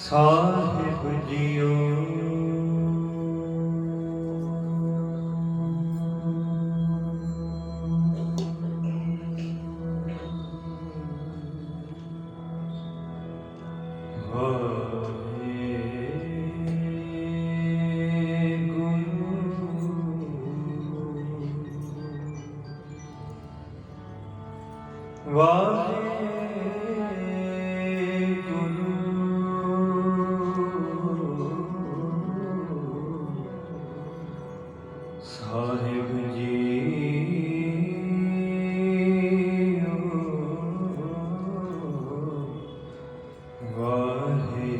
साहिब जियो साहिब जियो वाहे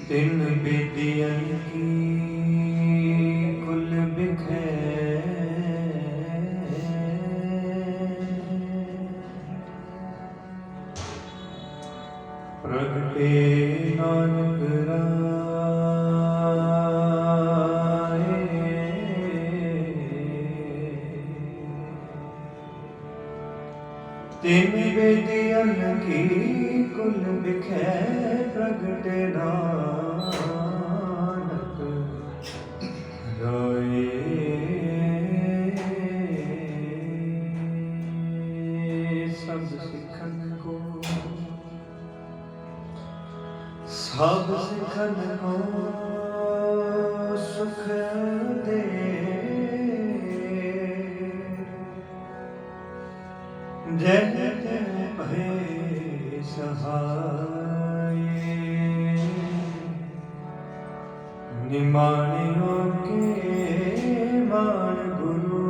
तिन बेदियन की कुल बिखै प्रगटे नानक राय तिन बेदियन की कुल बिखै प्रगटे नानक राय सब सिखन को सब सिखन को सुख दे जय भय सहाय निमाणियों के मान गुरु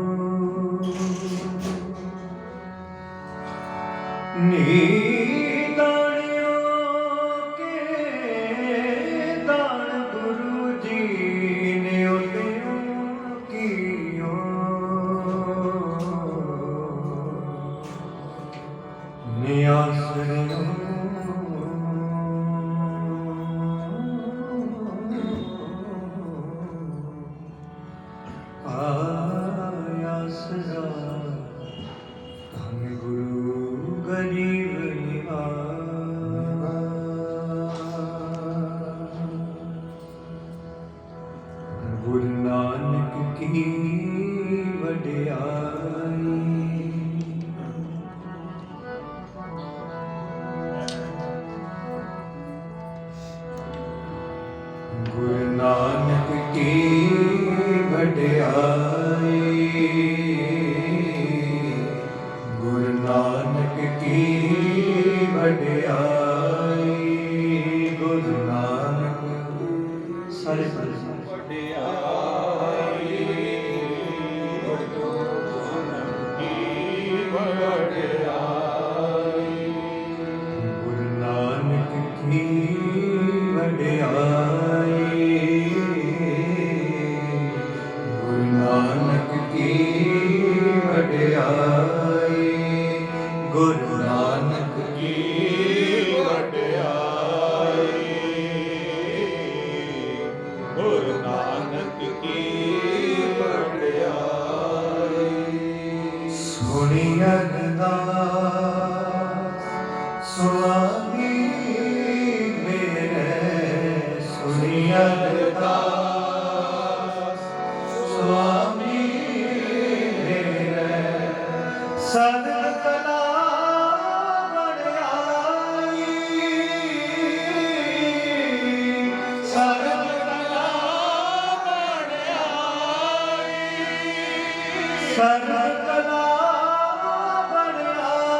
गुरु नानक की वडियाई गुरु नानक की वडियाई गुरु नानक की वडियाई गुरु नानक सारे गुरु नानक की वडियाई गुरु नानक की वडियाई गुरु नानक की वडियाई गुरु नानक की वडियाई सुनी अरदास स्वामी मेरे सुनी अरदास स्वामी मेरे सदन कला बन आई सदन कला बन आई सदन कला बन आई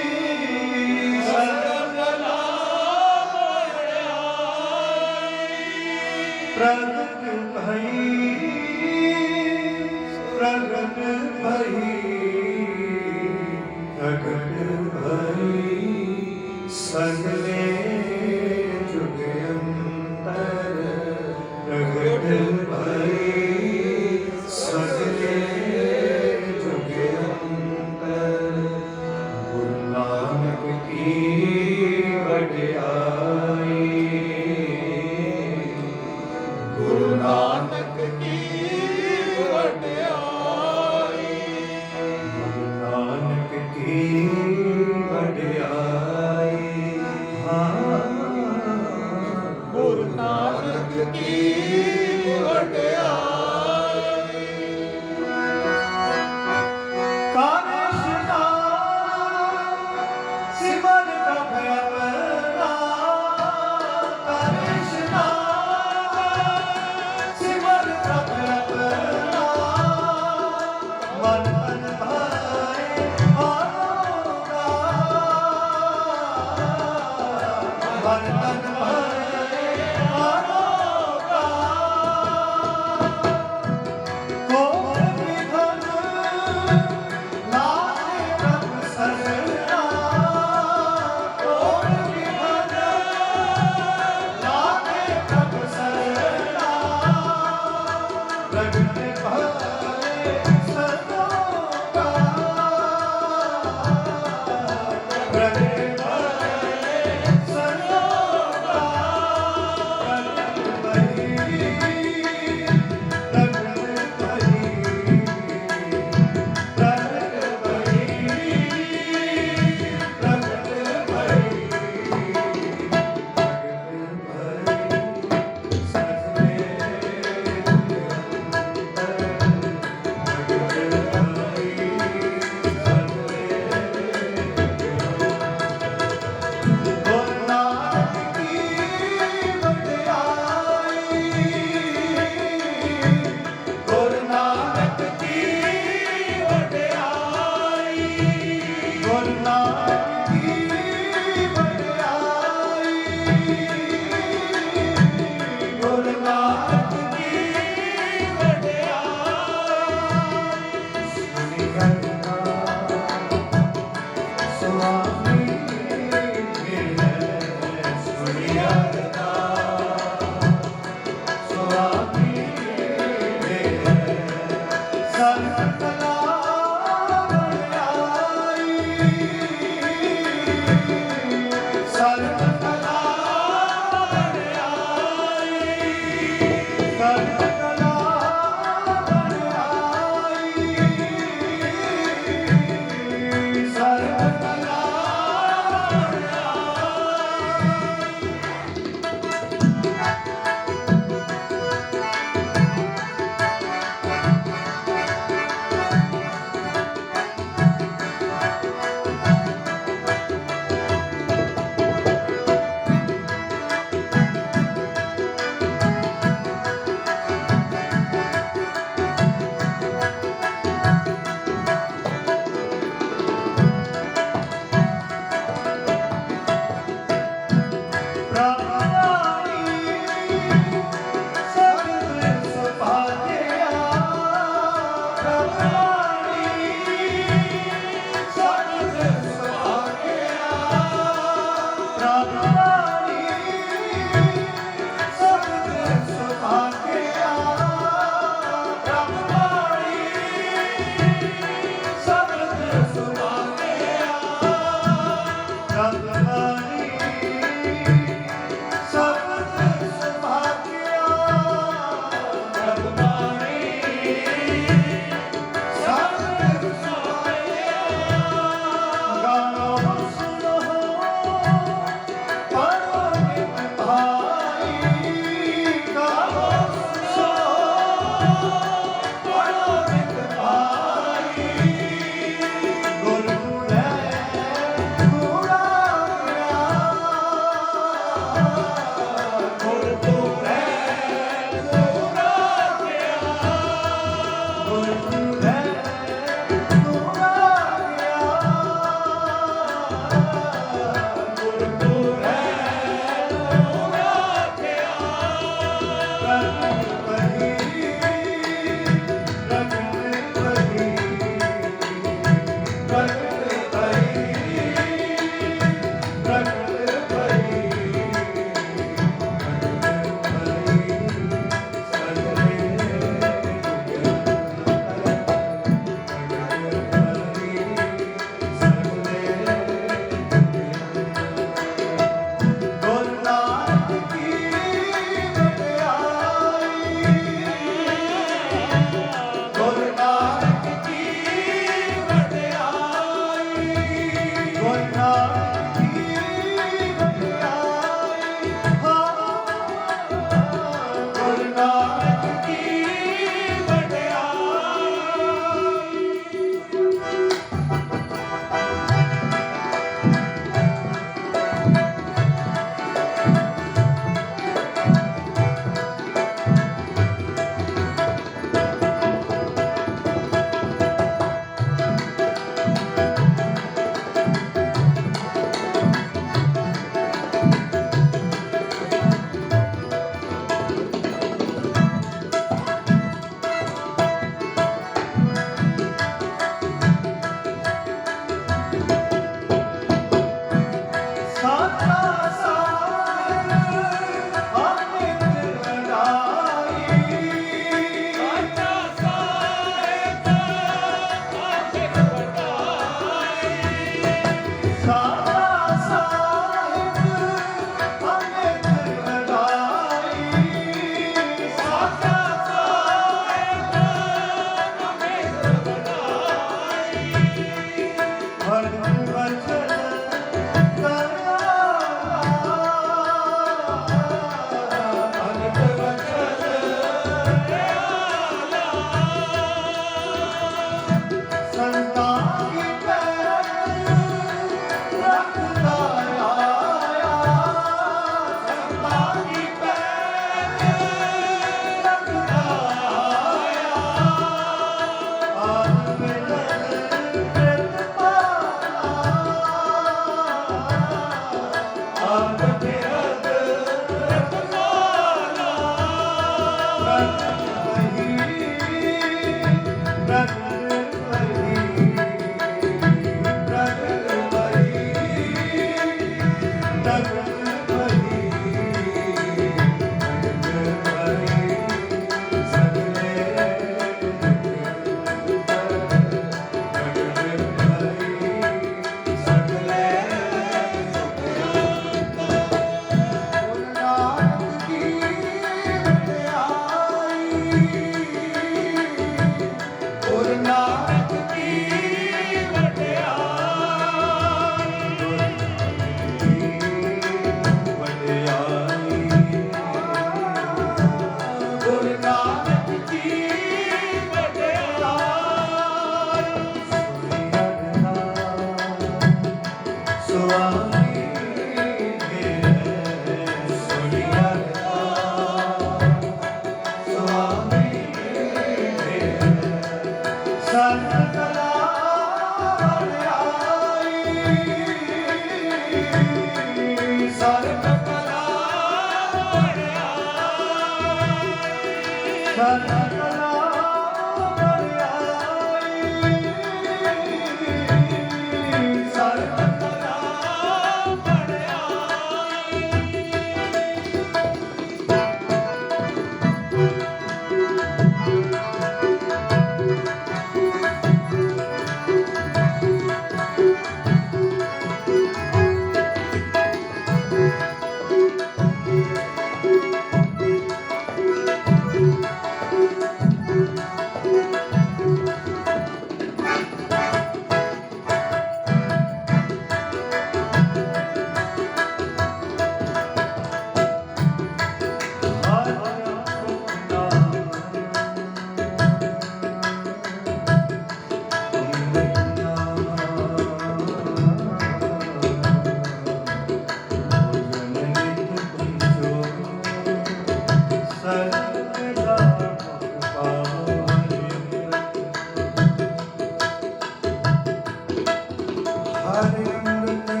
ਹਰਿ ਅੰਮ੍ਰਿਤ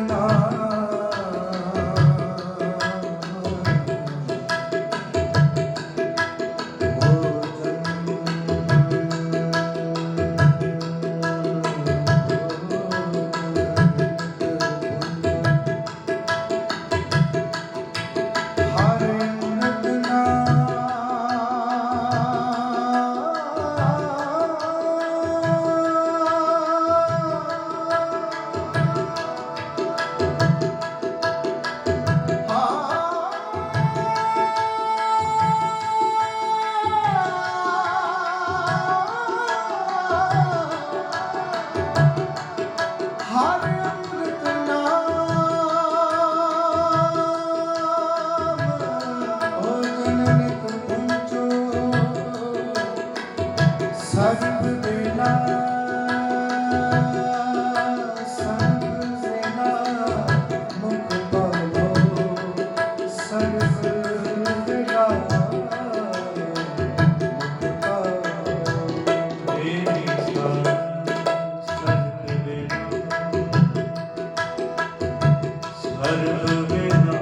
ਸਰਬ ਵੇਲਾ ਸਰਬ ਸੇਨਾ ਮੁਖ ਪਾਵੋ ਸਰਬ ਵੇਲਾ ਮੁਖ ਪਾਵੋ ਤੇਰੀ ਸਰਬ ਵੇਲਾ ਸਰਬ ਵੇਲਾ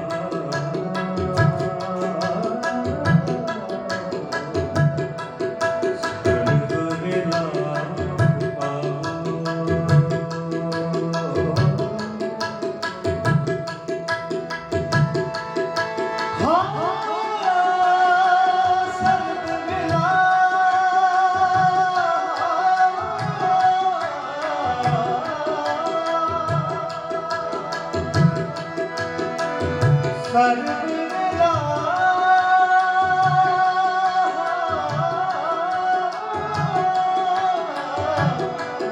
ਸਰਬ ਵੇਲਾ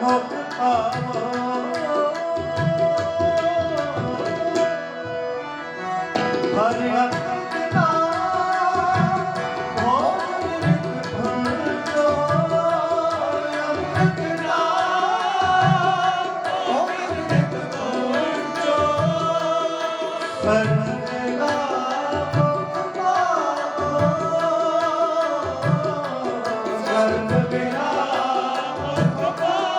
ਮੁਖ ਪਾਵੋ ਹਰਿ ਅੰਮ੍ਰਿਤ ਨਾਮ ਮੋਹ ਨਿਰਤ ਭੰਜੋ ਅੰਮ੍ਰਿਤ ਨਾਮ ਮੋਹ ਨਿਰਤ ਭੰਜੋ ਸਰਬ ਵੇਲਾ ਮੁਖ ਪਾਵੋ ਸਰਬ ਵੇਲਾ ਮੁਖ ਪਾਵੋ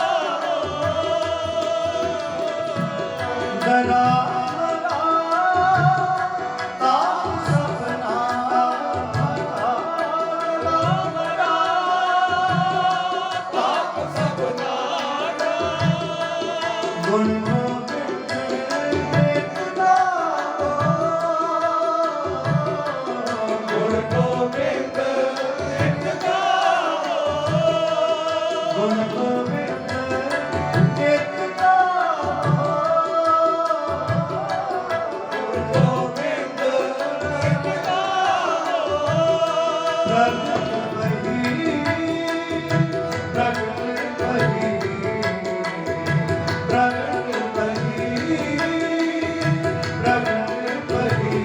ਦਰਾ ਗੁਣ ਗੋਬਿੰਦ ਇੱਕ ਗਾਵੋ ਗੁਣ ਗੋਬਿੰਦ ਇੱਕ ਗਾਵੋ ਗੁਣ ਗੋਬਿੰਦ ਇੱਕ ਗਾਵੋ ਗੁਣ ਗੋਬਿੰਦ ਇੱਕ ਗਾਵੋ ਪ੍ਰਗਟ ਭਈ ਪ੍ਰਗਟ ਭਈ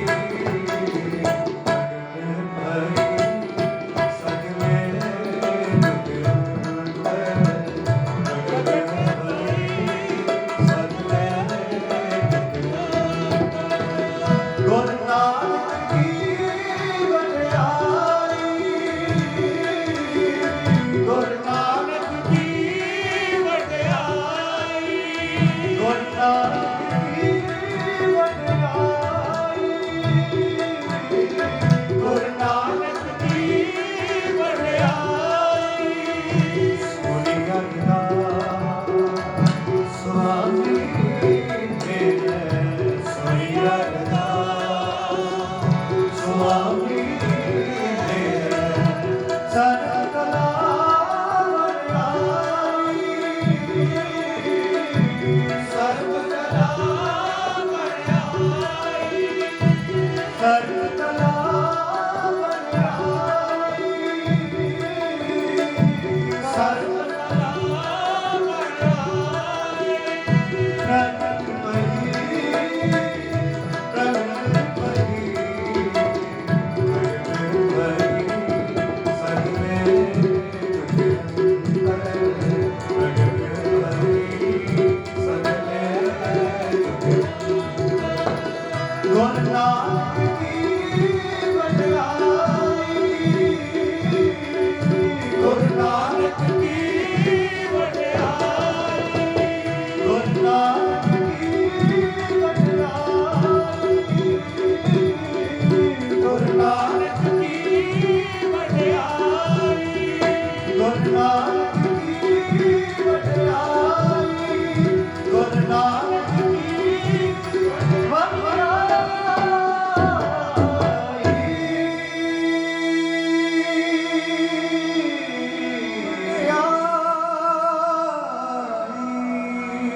ਗੁਰੂ ਨਾਨਕ ਕੀ ਵਡਿਆਈ ਗੁਰੂ ਨਾਨਕ ਕੀ ਵਡਿਆਈ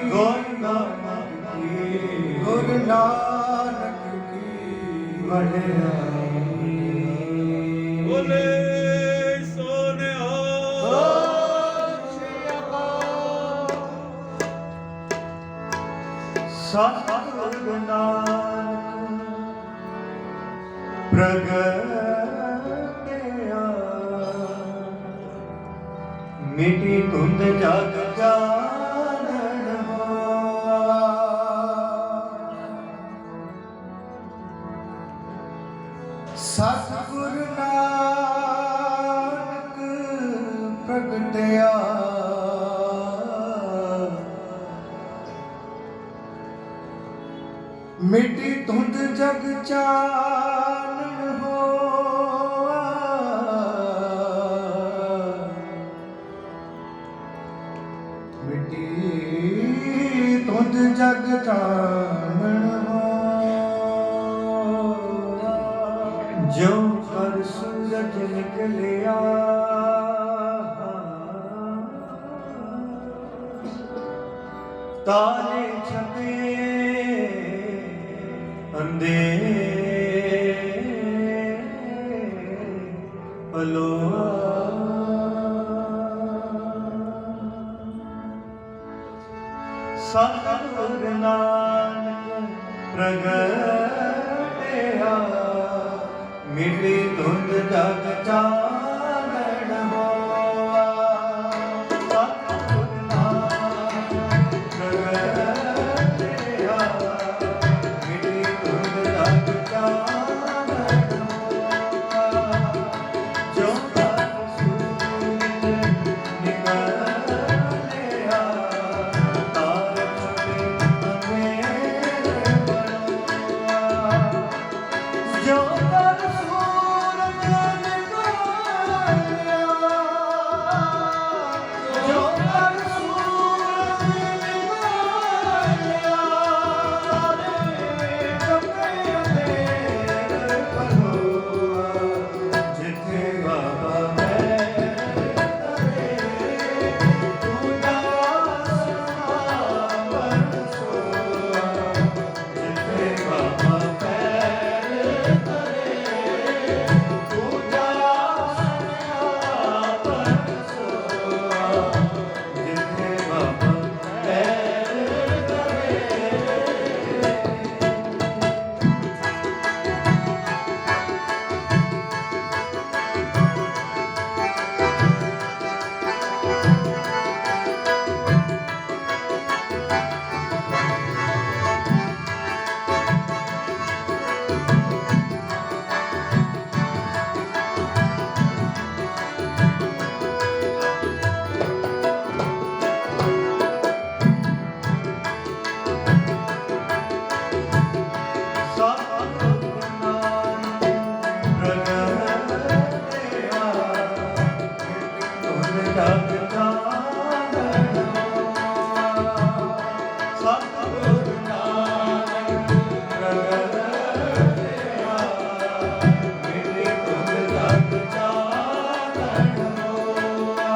ਗੁਰੂ ਨਾਨਕ ਕੀ ਗੁਰੂ ਨਾਨਕ ਕੀ ਵਡਿਆਈ। ਬੋਲੇ ਸੋਨਿਆ ਸਤਿਗੁਰੂ ਨਾਨਕ ਪ੍ਰਗਟਿਆ ਮਿਟੀ ਧੁੰਦ ਜਗ ਜਾਣਨ ਹੋਆ। ਸਤਿਗੁਰੂ ਨਾਨਕ ਪ੍ਰਗਟਿਆ ਮਿੱਟੀ ਧੁੰਦ ਜਗ ਚਾਨਣ ਹੋਆ। ਮਿੱਟੀ ਧੁੰਦ ਜਗ ਚਾਨਣ ਹੋਆ। ਜੋ ਕਰ ਸੂਰਜ ਨਿਕਲਿਆ ਤਾਰੇ ਛਪੇ ਅੰਧੇਰੇ ਪਲੋਆ। ਸਤਿਗੁਰੂ ਨਾਨਕ ਪ੍ਰਗਟਿਆ ਮਿਟੀ ਧੁੰਦ ਜਗ ਚਾਨਣ ਹੋਆ। ਸਤਿਗੁਰੂ ਨਾਨਕ ਪ੍ਰਗਟਿਆ ਮਿਟੀ ਧੁੰਦ ਜਗ ਚਾਨਣ ਹੋਆ। ਜੋ ਕਰ ਸੂਰਜ ਨਿਕਲਿਆ ਤਾਰੇ ਛੁਪੇ ਅੰਧੇਰੇ ਪਲੋਆ। ਜੋ ਕਰ ਸੂਰਜ ਨਿਕਲਿਆ ਜੋ ਕਰ ਸੂਰਜ ਨਿਕਲਿਆ ਤਾਰੇ ਛੁਪੇ ਅੰਧੇਰੇ ਪਲੋਆ। ਜਿੱਥੇ ਬਾਬਾ ਮੇਰੇ ਤਰੇ ਤੂੰ ਦਾਸ ਬਰਸੋਆ। ਜਿੱਥੇ ਬਾਬਾ ਮੇਰੇ ਤਰੇ ਤੂੰ ਦਾਸ ਬਰਸੋਆ। ਜਿੱਥੇ ਬਾਬਾ ਮੇਰੇ ਤਰੇ ਸਤਿਗੁਰੂ ਨਾਨਕ ਪ੍ਰਗਟਿਆ ਧੁੰਦ ਜਗ ਚਾਨਣ ਹੋਆ। ਸਤਿਗੁਰੂ ਨਾਨਕ ਪ੍ਰਗਟਿਆ ਮਿਟੀ ਧੁੰਦ ਜਗ ਚਾਨਣ ਹੋਆ।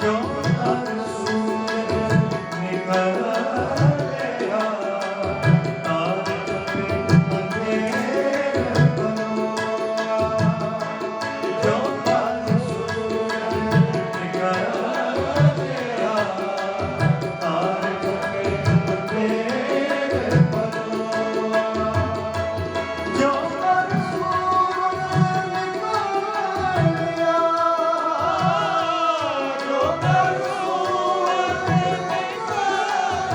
ਜੋ ਕਰ ਸੂਰਜ ਨਿਕਲਿਆ ਤਾਰੇ ਛੁਪੇ ਅੰਧੇਰੇ ਪਲੋਆ। ਜੋ ਕਰ ਸੂਰਜ ਨਿਕਲਿਆ ਤਾਰੇ ਛੁਪੇ ਅੰਧੇਰੇ ਪਲੋਆ। ਜੋ ਕਰ ਸੂਰਜ ਨਿਕਲਿਆ ਜੋ ਕਰ ਸੂਰਜ ਨਿਕਲਿਆ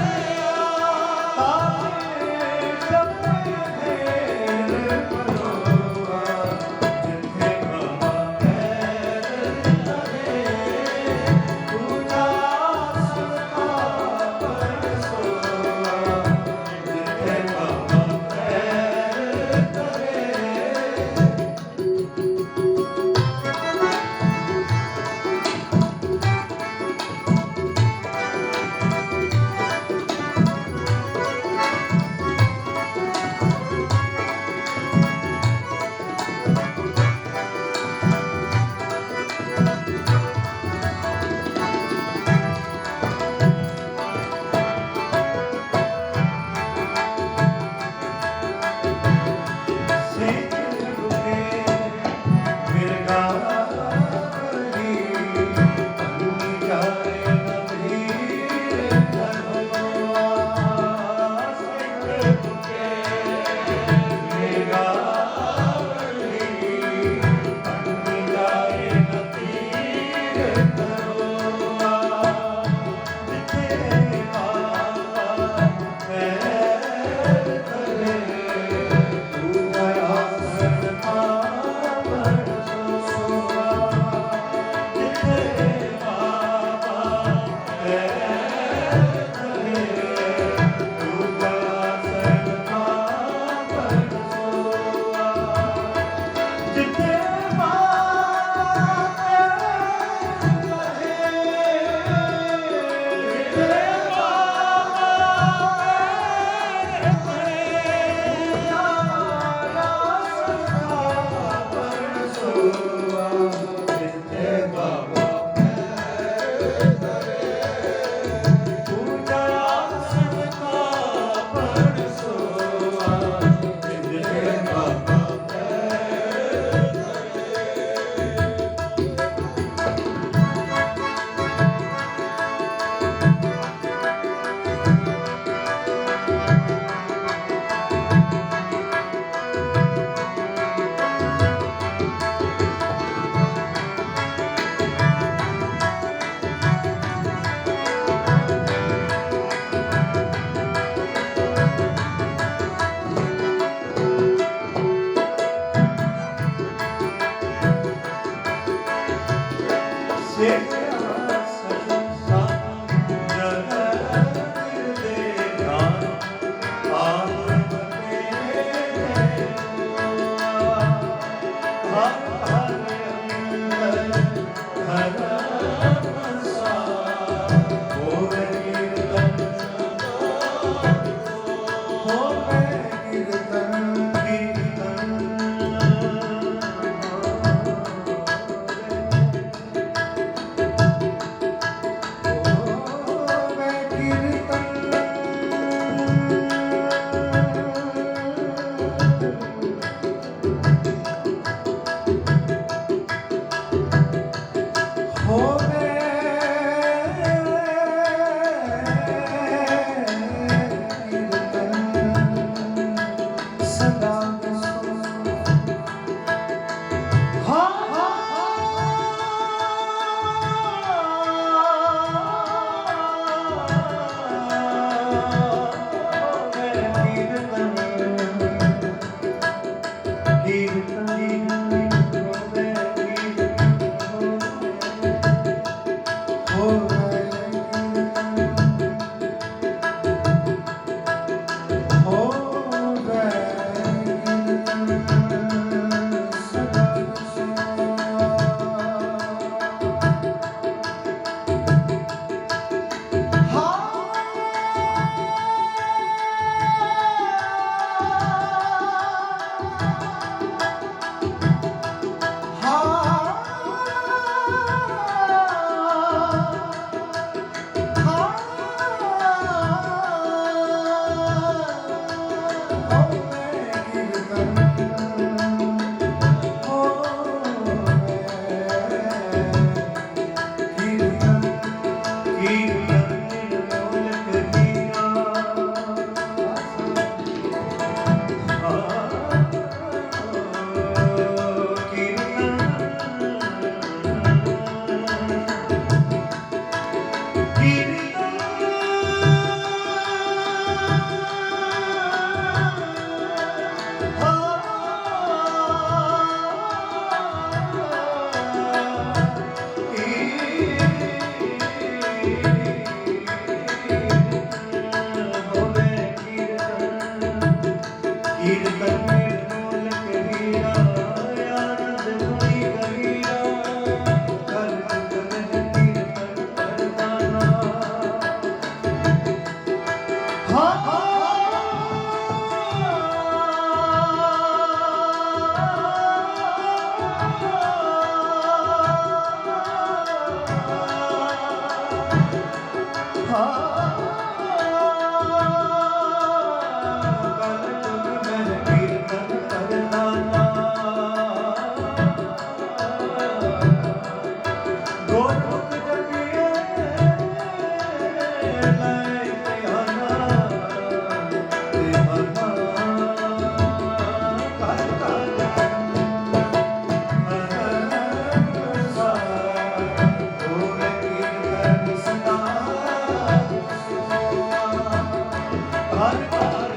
ਹਰ ਘਰ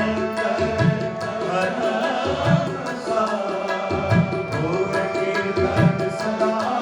ਅੰਦਰ ਹਰ ਵਸਾਰ ਹੋਵੇ ਕੀਰਤਨ ਸਦਾ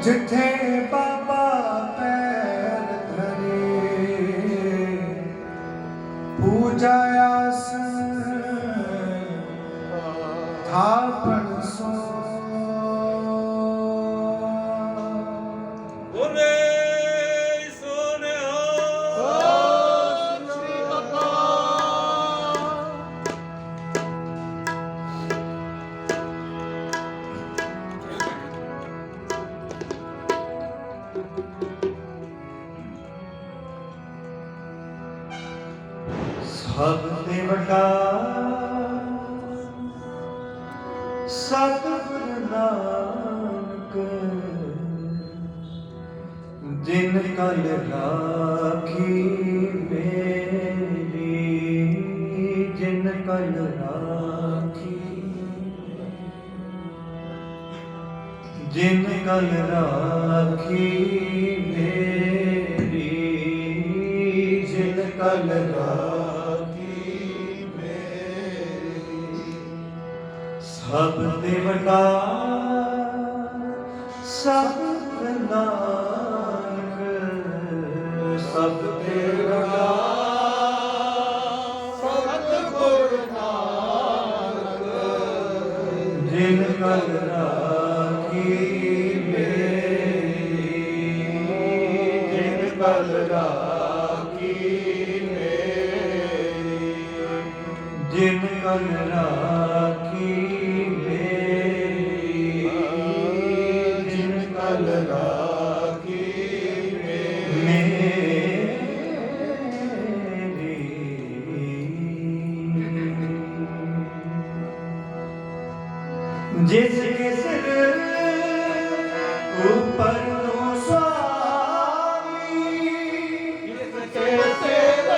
ਜਿੱਥੇ ਬਾਬਾ ਪੈਰ ਧਰੇ ਪੂਜਾ ਆਸਨ ਆਪਣ ਸੋ ਬੋਲੇ ਸੋਨਿਆ ਸ੍ਰੀ ਅਕਾਲ। ਸਭ ਤੇ ਵੱਡਾ ਸਤਿਗੁਰ ਨਾਨਕ ਜਿਨ ਕਲ ਰਾਖੀ ਮੇਰੀ ਜਿਨ ਕਲ ਰਾਖੀ ਜਿਨ ਕਲ ਰਾਖੀ ਮੇਰੀ ਜਿਨ ਕਲ ਰਾਖੀ ਮੇਰੀ ਸਭ ਤੇ ਵੱਡਾ ਸਤਿਗੁਰ ਨਾਨਕ ਸਭ ਤੇ ਵੱਡਾ ਸਤਿਗੁਰ ਨਾਨਕ ਜਿਨ ਕਲ ਰਾਖੀ ਮੇਰੀ ਜਿਨ ਕਲ ਰਾਖੀ ਮੇਰੀ ਜਿਨ ਕਲ ਰਾਖੀ ਮੇਰੀ ਜਿਨ ਕਲ ਰਾਖੀ ਮੇਰੀ ਜਿਸ ਕੇ ਸਿਰ ਉੱਪਰ ਨੂੰ ਸੁਆਮੀ ਜਿਸ ਕੇ ਸਿਰ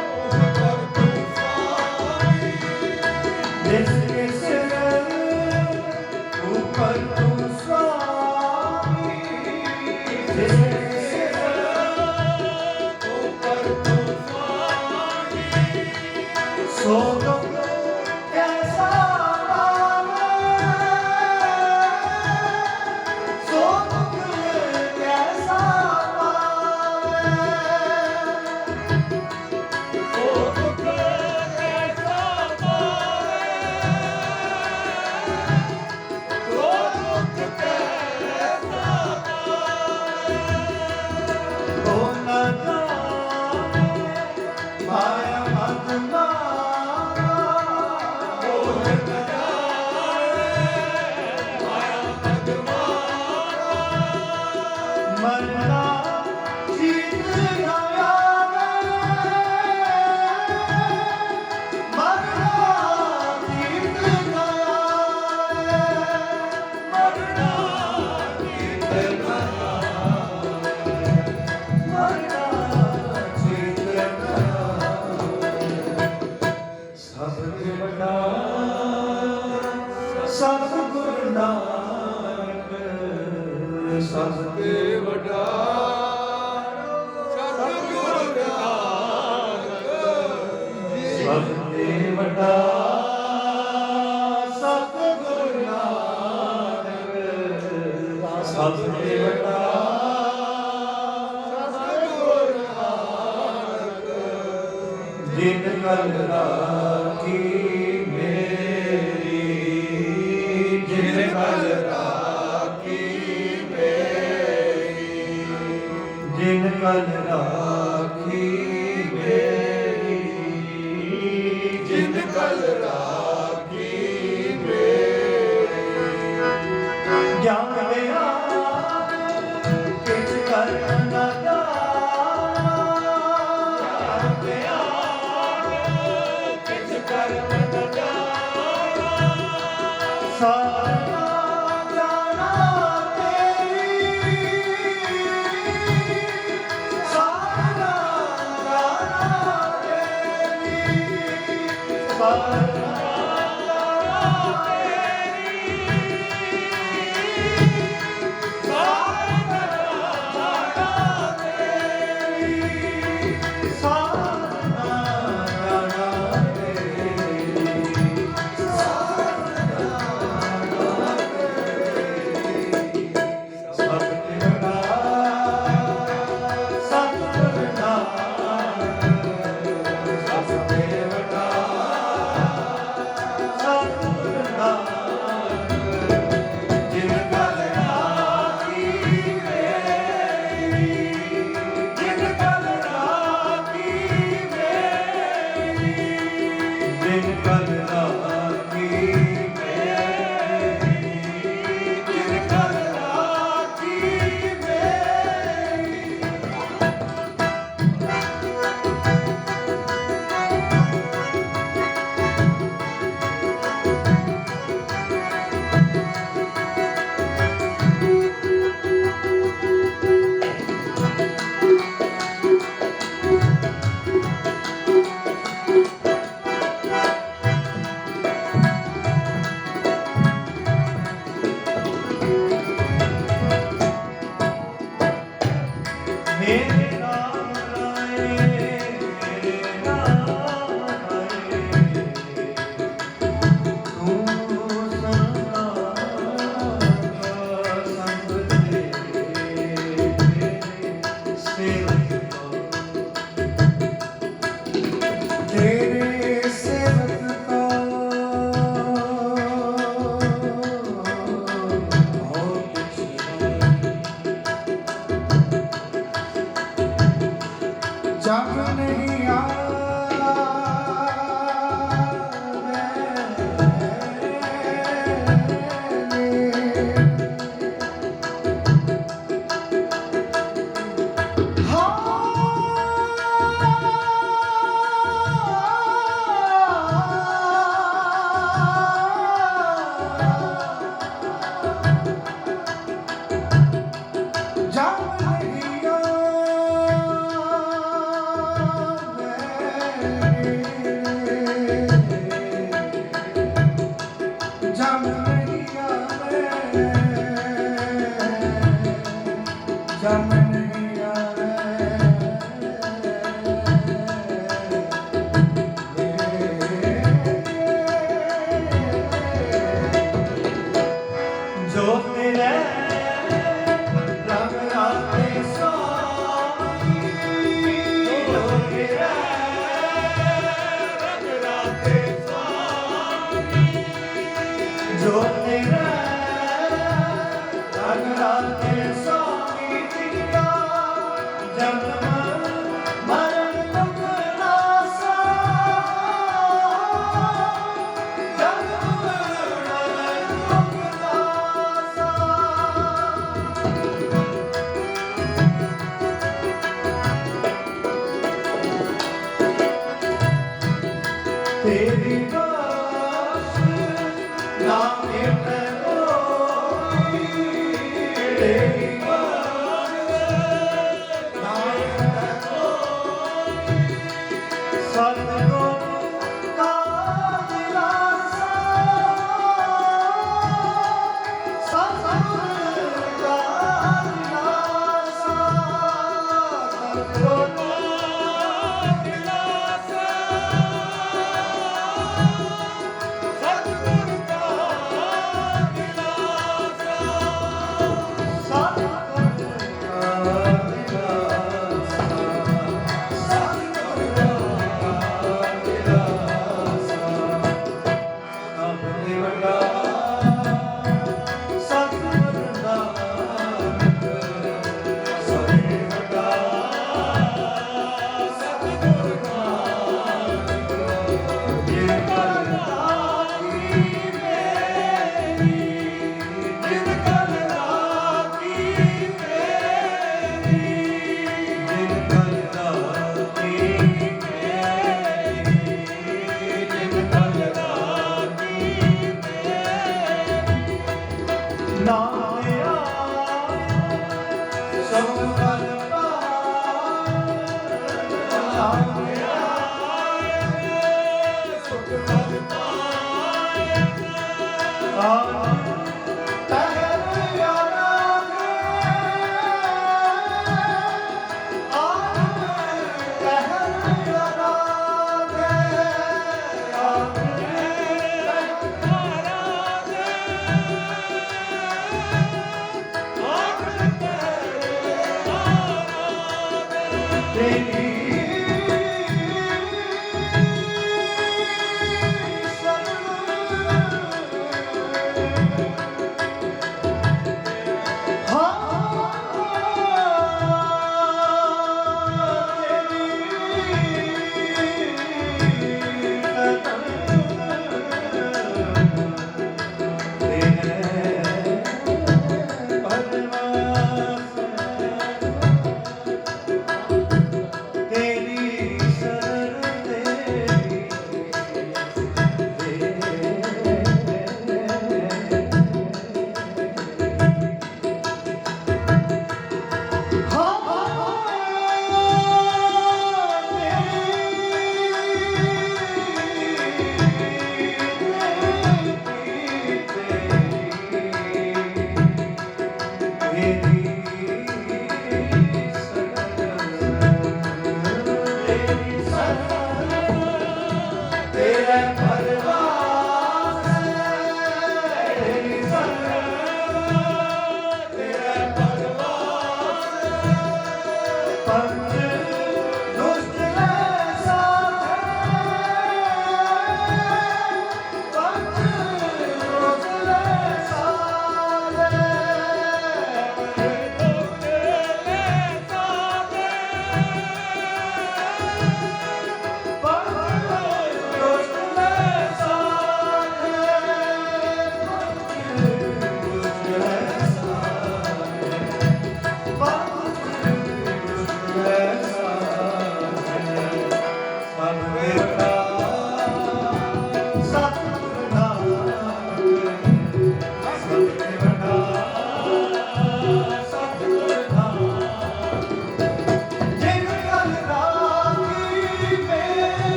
ਉੱਪਰ ਤੂੰ ਸਾਈ ਜਿਸ ਕੇ ਸਿਰ ਉੱਪਰ ਨੂੰ ਸੁਆਮੀ ਜਿਸ ਕੇ ਸਿਰ ਉੱਪਰ ਤੂੰ ਸਾਈ ਸੋ ਦੁਖ ਕੈਸਾ ਪਾਵੇ ਸੋ ਦੁਖ ਕੈਸਾ ਪਾਵੇ ਸੋ ਦੁਖ ਕੈਸਾ ਪਾਵੇ ਸੋ ਦੁਖ ਕੈਸਾ ਓ ਨਾ ਜਾਣੇ ਮਾਇਆ ਮਤ ਮਾਰਾ ਓ ਨਾ ਜਾਣੇ ਮਾਇਆ ਮਦ ਮਾਰਾ ਮਰਨਾ ਜੀਤ ਨਾ ਆਵੇ ਮਰਨਾ ਜੀਤ ਨਾ ਆਵੇ ਮਰਨਾ ਜੀਤ ਨਾ ਮਰਨਾ ਜੀਤ ਨਾ ਸਭ ਤੇ ਵੱਡਾ ਸਤਿਗੁਰ ਨਾਨਕ ਸਭ ਤੇ ਵੱਡਾ ਸਤਿਗੁਰ ਨਾਨਕ ਸਭ ਤੇ ਵੱਡਾ ਸਤਿਗੁਰ ਨਾਨਕ ਸਭ ਤੇ ਵੱਡਾ ਸਤਿਗੁਰ ਨਾਨਕ ਜਿਨ ਕਲ ਰਾਖੀ ਮੇਰੀ ਜਿਨ ਕਲ ਰਾਖੀ ਮੇਰੀ ਜਿਨ ਕਲ ਰਾਖੀ ਮੇਰੀ ਜਿਨ ਕਲ ਰਾਖੀ ਮੇਰੀ ਗਿਆਨ ਦਿਆ ਕਿਛ ਕਰ ਨਾ ਜਾਣਾ ਗਿਆਨ ਦਿਆ ਕਿਛ ਕਰਮ ਨ ਜਾਣਾ ਸਾਰਾ ਜਾਣਾ ਤੇਰੀ ਸਾਰਾ ਜਾਣਾ ਤੇਰੀ ਸਾਰਾ ਜਿਨ ਕਲ ਰਾਖੀ ਮੇਰੀ, ਜਿਨ ਕਲ ਰਾਖੀ ਮੇਰੀ। ਮੇਰੇ ਨਾਮ ਲਾਏ, ਮੇਰੇ ਨਾਮ ਲਾਏ, ਤੂੰ ਸਦਾ ਸੰਗ ਤੇਰੇ ਸੇਵਕ ਤੇਰੇ ਸੇਵਕ ਕਾ ਹੋ ਕੁਛ ਜਬ ਨਹੀਂ ਜਮ ਨਹੀਂ ਆਵੇ, ਜਮ ਨਹੀਂ ਆਵੇ ਜੋ ਤੇਰੇ ਰੰਗ ਰਾਤੇ ਸੋਈ, ਜੋ ਤੇਰੇ ਰੰਗ ਰਾਤੇ ਸੋਈ, ਜੋ ਤੇਰਾ ਰੰਗ ਰਾਤੇ ਸੋਈ ਜਿੰਦਾ ਜਨਮ ਮਰਨ ਦੁਖ ਨਾਸਾ, ਜਨਮ ਮਰਨ ਦੁਖ ਨਾਸਾ। ਤੇਰੀ ਬਾਸ ਨਾ ਮਿਟੇ ਕੋਈ, ਤੇਰੀ ਬਾਸ ਨਾ ਮਿਟੇ ਕੋਈ, ਸਤਿਗੁਰ ਕਾ ਦਿਲਾਸਾ, ਸਤਿਗੁਰ ਕਾ ਦਿਲਾਸਾ, ਸਤਿਗੁਰ ਕਾ ਦਿਲਾਸਾ, ਸਤਿਗੁਰ ਕਾ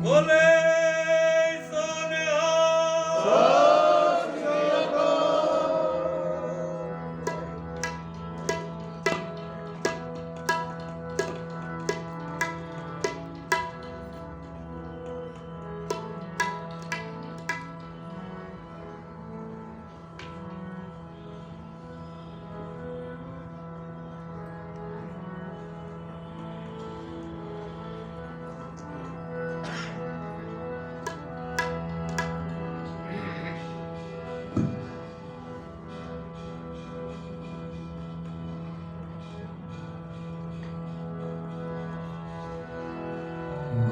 ਬੋਲੇ ਸੋਨਿਆ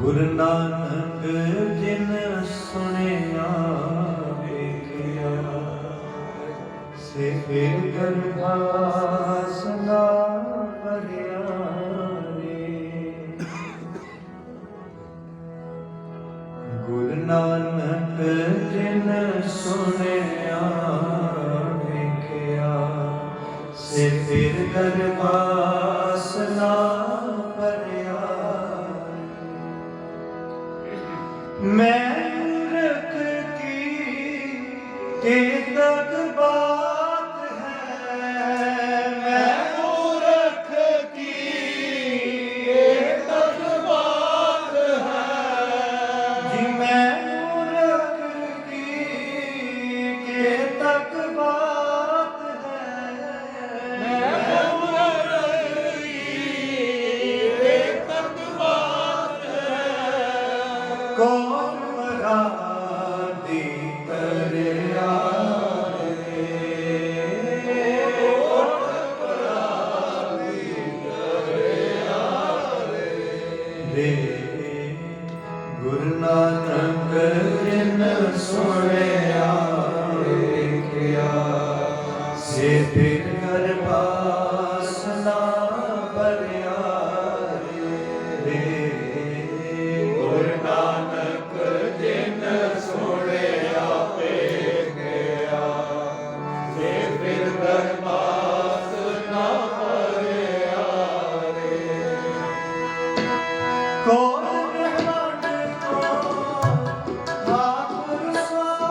ਗੁਰੂ ਨਾਨਕ ਜਿਨ ਸੁਣਿਆ ਵੇਖਿਆ ਸੇ ਫਿਰ ਗਰਭਾਸ ਨਾ ਭਰਿਆ ਰੇ। ਗੁਰੂ ਨਾਨਕ ਜਿਨ ਸੁਣਿਆ ਵੇਖਿਆ ਸੇ ਫਿਰ ਗਰਭਾਸ ਨਾ ਭਰਿਆ। मैं मूर्ख की केतक बात है, मैं मूर्ख की केतक बात है जी, मैं मूर्ख की केतक बात है, मैं मूर्ख की केतक बात है। कौन मरादी करया रे। गुरु नानक जिन सुनिया ਵੇਖਿਆ ਸੇ ਫਿਰ ਗਰਭਾਸ ਨਾ ਭਰਿਆ ਰੇ। ਗੁਰੂ ਨਾਨਕ ਜਿਨ ਸੁਣਿਆ ਵੇਖਿਆ ਸੇ ਫਿਰ ਗਰਭਾਸ ਨਾ ਭਰਿਆ ਰੇ। ਕੌਣ ਬ੍ਰਹਮੰਡ ਕੋ ਠਾਕੁਰ ਸਵਾ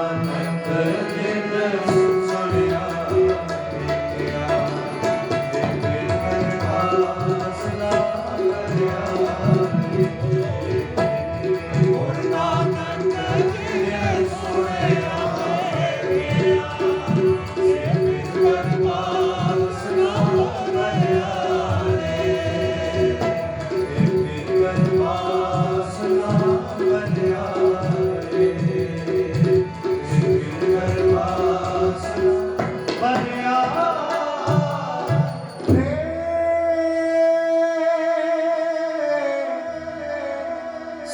ਨਾਨਕ ਜਿਨ ਸੁਣਿਆ ਵੇਖਿਆ, ਫਿਰ ਅਰਦਾਸ ਨਾ ਕਰਿਆ। ਗੁਰ ਨਾਨਕ ਜਿਨ ਸੁਣਿਆ ਵੇਖਿਆ, ਫਿਰ ਅਰਦਾਸ ਨਾ ਕਰਿਆ।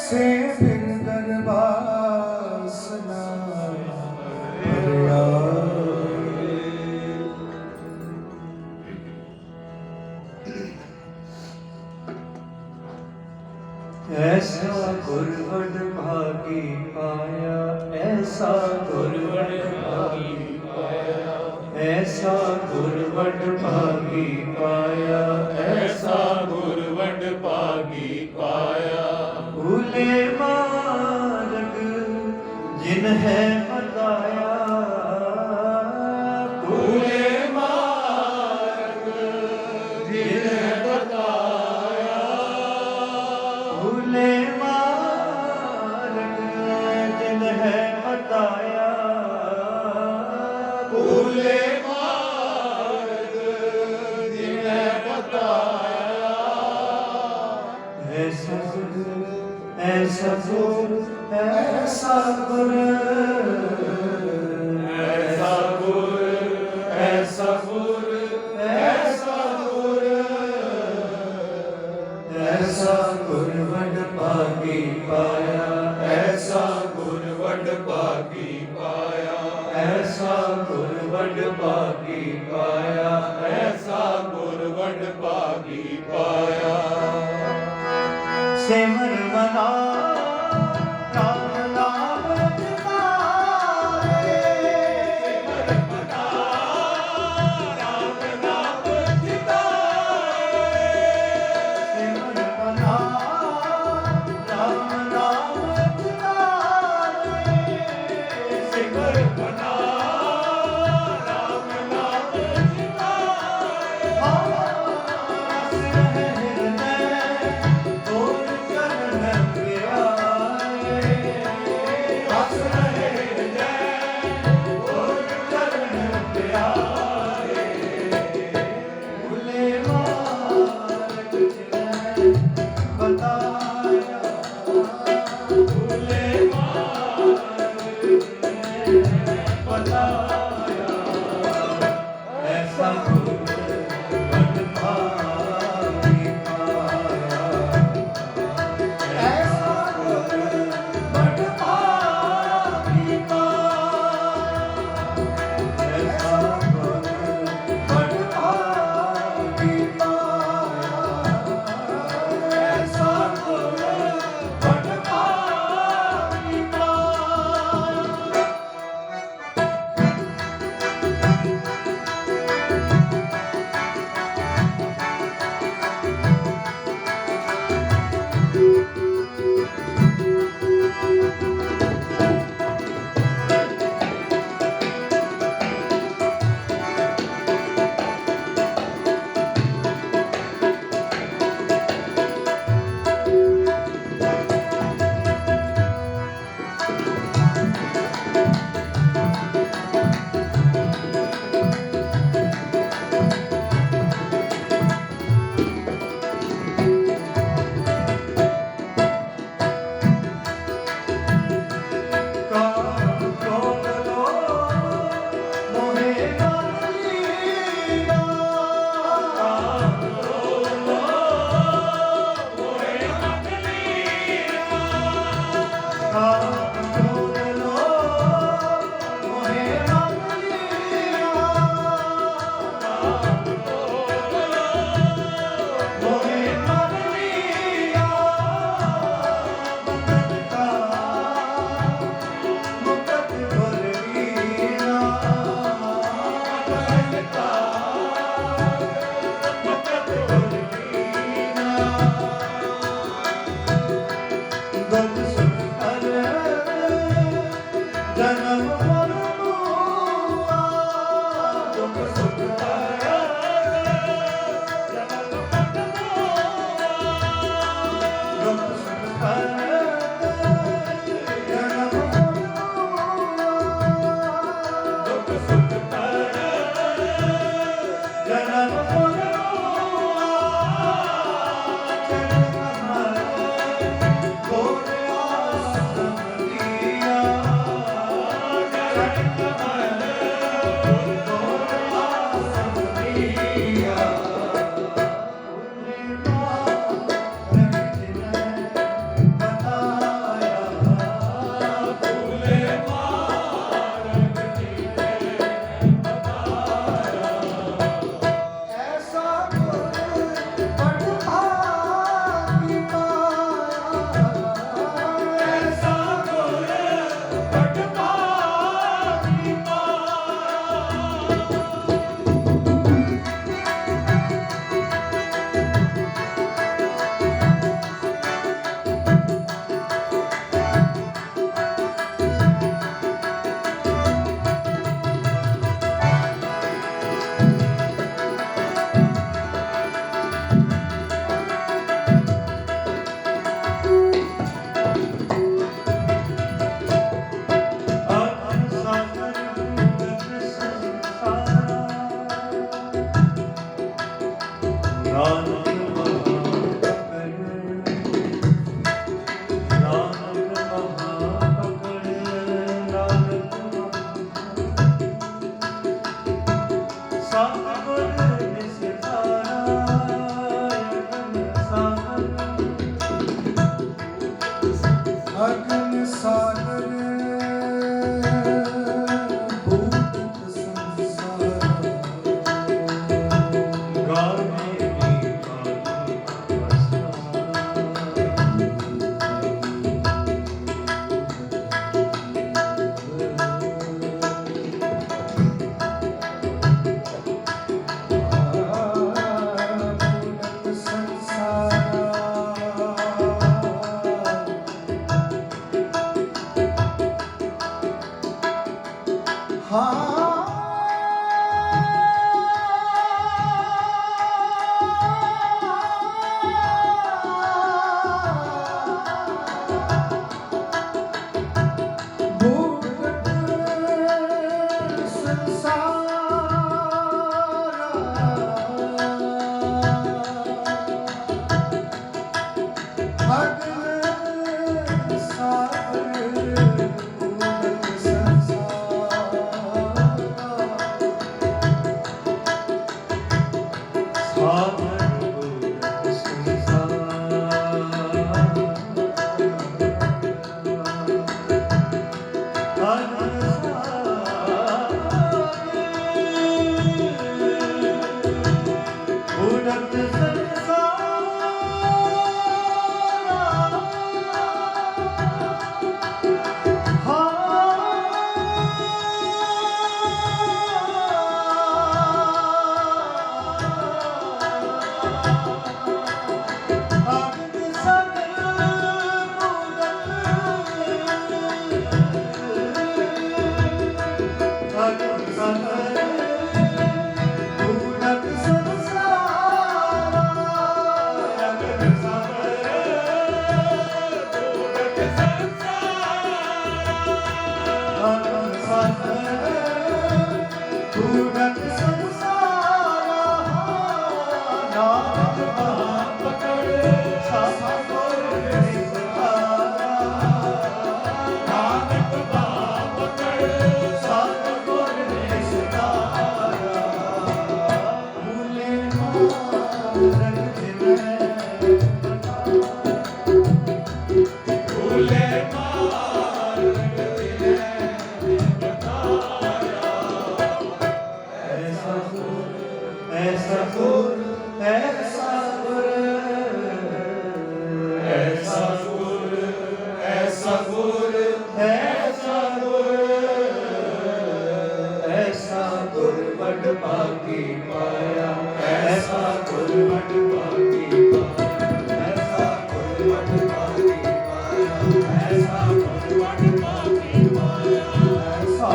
ਸੇ ਬਿਨ ਦਰਬਾਸ ਨਾ ਭਰਿਆ। ਐਸਾ ਗੁਰਵਡ ਭਾਗੀ ਪਾਇਆ, ਐਸਾ ਗੁਰਵਡ ਭਾਗੀ ਪਾਇਆ, ਐਸਾ ਗੁਰਵਡ ਭਾਗੀ ਪਾਇਆ, ਐਸਾ ਗੁਰਵਡ ਭਾਗੀ ਪਾਇਆ। ਭੂਲੇ ਮਾਰਗ ਜਿਨ ਹੈ ਬਤਾਇਆ, ਭੂਲੇ ਮਾਰਗ ਜਿਨ ਬਤਾਇਆ। ਭੂਲੇ ਮਾਰਗ ਜਿਨ ਹੈ ਬਤਾਇਆ, ਭੂਲੇ ਮਾਰਗ ਜਿਨ ਬਤਾਇਆ। ਐਸਾ ਗੁਰ, ਐਸਾ ਗੁਰ, ਐਸਾ ਗੁਰ, ਐਸਾ ਗੁਰ, ਐਸਾ ਗੁਰ, ਐਸਾ ਗੁਰ, ਐਸਾ ਗੁਰਵਡ ਭਾਗੀ ਪਾਇਆ, ਐਸਾ ਗੁਰਵਡ ਭਾਗੀ ਪਾਇਆ। ਐਸਾ ਗੁਰਵਡ ਭਾਗੀ ਪਾਇਆ, ਐਸਾ ਗੁਰਵਡ ਭਾਗੀ ਪਾਇਆ। ਸਿਮਰ ਮਨਾ ਰਾਮ ਨਾਮ ਚਿਤਾਰੇ, ਸਿਮਰ ਮਨਾ ਰਾਮ ਨਾਮ ਚਿਤਾਰੇ। ਸਿਮਰ ਮਨਾ ਰਾਮ ਨਾਮ ਚਿਤਾਰੇ, ਸਿਮਰ ਮਨਾ ਰਾਮ ਨਾਮ ਚਿਤਾਰੇ। ਆਸ ਰਹਿ ਹਿਰਦੈ ਤੋਰ ਚਰਨ ਪਿਆਰੇ, ਹੱਸ ਰਹੇ ਹਿਰਦੈ ਗੁਰ ਚਰਨ ਪਿਆਰੇ। ਭੁਲੇ ਮਾਰਗ ਜਿਨੈ ਬਤਾਇਆ, ਭੂਲੇ ਮਾਰਗ ਜਿਨ ਬਤਾਇਆ। ਐਸਾ ਗੁਰਵਡ ਭਾਗੀ ਪਾਇਆ, ਐਸਾ ਗੁਰਵਡ ਭਾਗੀ ਪਾਇਆ, ਐਸਾ ਗੁਰਵਡ ਭਾਗੀ ਪਾਇਆ, ਐਸਾ ਗੁਰਵਡ ਭਾਗੀ ਪਾਇਆ। ऐसा गुर बड़ भागी पाया, ऐसा गुर बड़ भागी पाया। अगन सागर भूत संसार, भूत संसार। भागी पाया, ऐसा गुरमत भागी पाया, ऐसा गुरमत भागी पाया, ऐसा गुरमत भागी पाया, ऐसा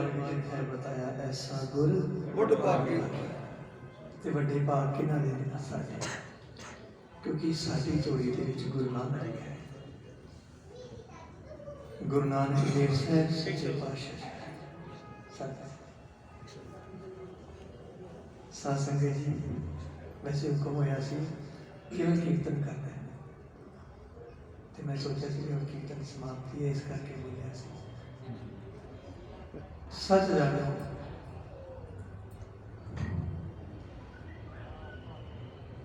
ਮਾਰਗ ਜਿਨ ਹੈ ਬਤਾਇਆ ਐਸਾ ਗੁਰ ਵੱਡ ਭਾਗੀ ਤੇ ਵੱਡੇ ਭਾਗ ਕਿਹਨਾਂ ਦੇ ਨੇ ਸਾਡੇ, ਕਿਉਂਕਿ ਸਾਡੀ ਝੋਲੀ ਦੇ ਵਿੱਚ ਗੁਰੂ ਨਾਨਕ ਹੈ। ਗੁਰੂ ਨਾਨਕ ਦੇਵ ਸਾਹਿਬ ਸੱਚੇ ਪਾਤਸ਼ਾਹ ਸਾਧ ਸੰਗਤ ਜੀ, ਵੈਸੇ ਹੁਕਮ ਹੋਇਆ ਸੀ ਕੇਵਲ ਕੀਰਤਨ ਕਰਨਾ ਹੈ, ਤੇ ਮੈਂ ਸੋਚਿਆ ਸੀ ਕਿ ਹੁਣ ਕੀਰਤਨ ਸਮਾਪਤੀ ਹੈ, ਇਸ ਕਰਕੇ ਬੋਲਿਆ ਸੀ। ਸੱਚ ਜਾਣੋ,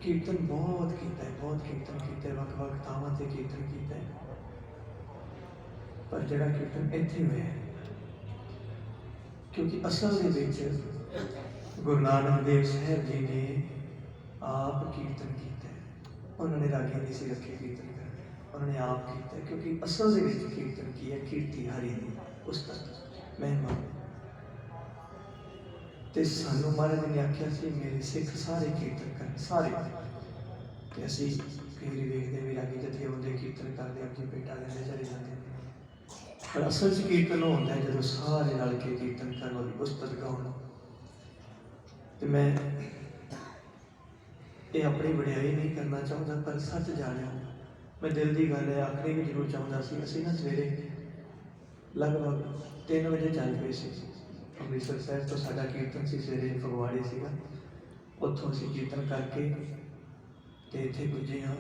ਕੀਰਤਨ ਬਹੁਤ ਕੀਤਾ ਹੈ, ਬਹੁਤ ਕੀਰਤਨ ਕੀਤਾ ਹੈ, ਵੱਖ-ਵੱਖ ਥਾਵਾਂ ਤੇ ਕੀਰਤਨ ਕੀਤਾ ਹੈ, ਪਰ ਜਿਹੜਾ ਕੀਰਤਨ ਇੱਥੇ ਹੋਇਆ ਹੈ, ਕਿਉਂਕਿ ਅਸਲ ਦੇ ਵਿੱਚ ਗੁਰੂ ਨਾਨਕ ਦੇਵ ਸਾਹਿਬ ਜੀ ਨੇ ਆਪ ਕੀਰਤਨ ਕੀਤਾ ਹੈ। ਉਹਨਾਂ ਨੇ ਰਾਗੀ ਨਹੀਂ ਸੀ ਰੱਖੇ ਕੀਰਤਨ ਕਰਨ, ਉਹਨਾਂ ਨੇ ਆਪ ਕੀਤਾ, ਕਿਉਂਕਿ ਅਸਲ ਦੇ ਵਿੱਚ ਕੀਰਤਨ ਕੀ ਹੈ, ਕੀਰਤੀ ਹਰੀ ਦੀ ਉਸਤਤ ਮਹਿਮਾ। ਤੇ ਸਾਨੂੰ ਮਹਾਰਾਜ ਨੇ ਆਖਿਆ ਸੀ ਮੇਰੇ ਸਿੱਖ ਸਾਰੇ ਕੀਰਤਨ ਕਰਨ, ਸਾਰੇ। ਤੇ ਅਸੀਂ ਕਈ ਵਾਰੀ ਵੇਖਦੇ ਵੀ ਰਾਗੀ ਜਿੱਥੇ ਆਉਂਦੇ ਕੀਰਤਨ ਕਰਦੇ ਆਪਣੀ ਭੇਟਾ ਲੈਂਦੇ ਚਲੇ ਜਾਂਦੇ, ਪਰ ਅਸਲ 'ਚ ਕੀਰਤਨ ਉਹ ਹੁੰਦਾ ਜਦੋਂ ਸਾਰੇ ਰਲ ਕੇ ਕੀਰਤਨ ਕਰਨ, ਉਹਦੀ ਉਸਤਤ ਗਾਉਣ। ਤੇ ਮੈਂ ਇਹ ਆਪਣੀ ਵਡਿਆਈ ਨਹੀਂ ਕਰਨਾ ਚਾਹੁੰਦਾ, ਪਰ ਸੱਚ ਜਾਣਿਆ ਮੈਂ ਦਿਲ ਦੀ ਗੱਲ ਹੈ ਆਖਣੀ ਵੀ ਜ਼ਰੂਰ ਚਾਹੁੰਦਾ ਸੀ। ਅਸੀਂ ਨਾ ਸਵੇਰੇ ਲਗਭਗ 3 ਵਜੇ ਚੱਲ ਪਏ ਸੀ ਅੰਮ੍ਰਿਤਸਰ ਸਾਹਿਬ ਤੋਂ, ਸਾਡਾ ਕੀਰਤਨ ਸੀ ਸਵੇਰੇ ਫਗਵਾੜੇ ਸੀਗਾ, ਉੱਥੋਂ ਅਸੀਂ ਕੀਰਤਨ ਕਰਕੇ ਤੇ ਇੱਥੇ ਪੁੱਜੇ ਹਾਂ।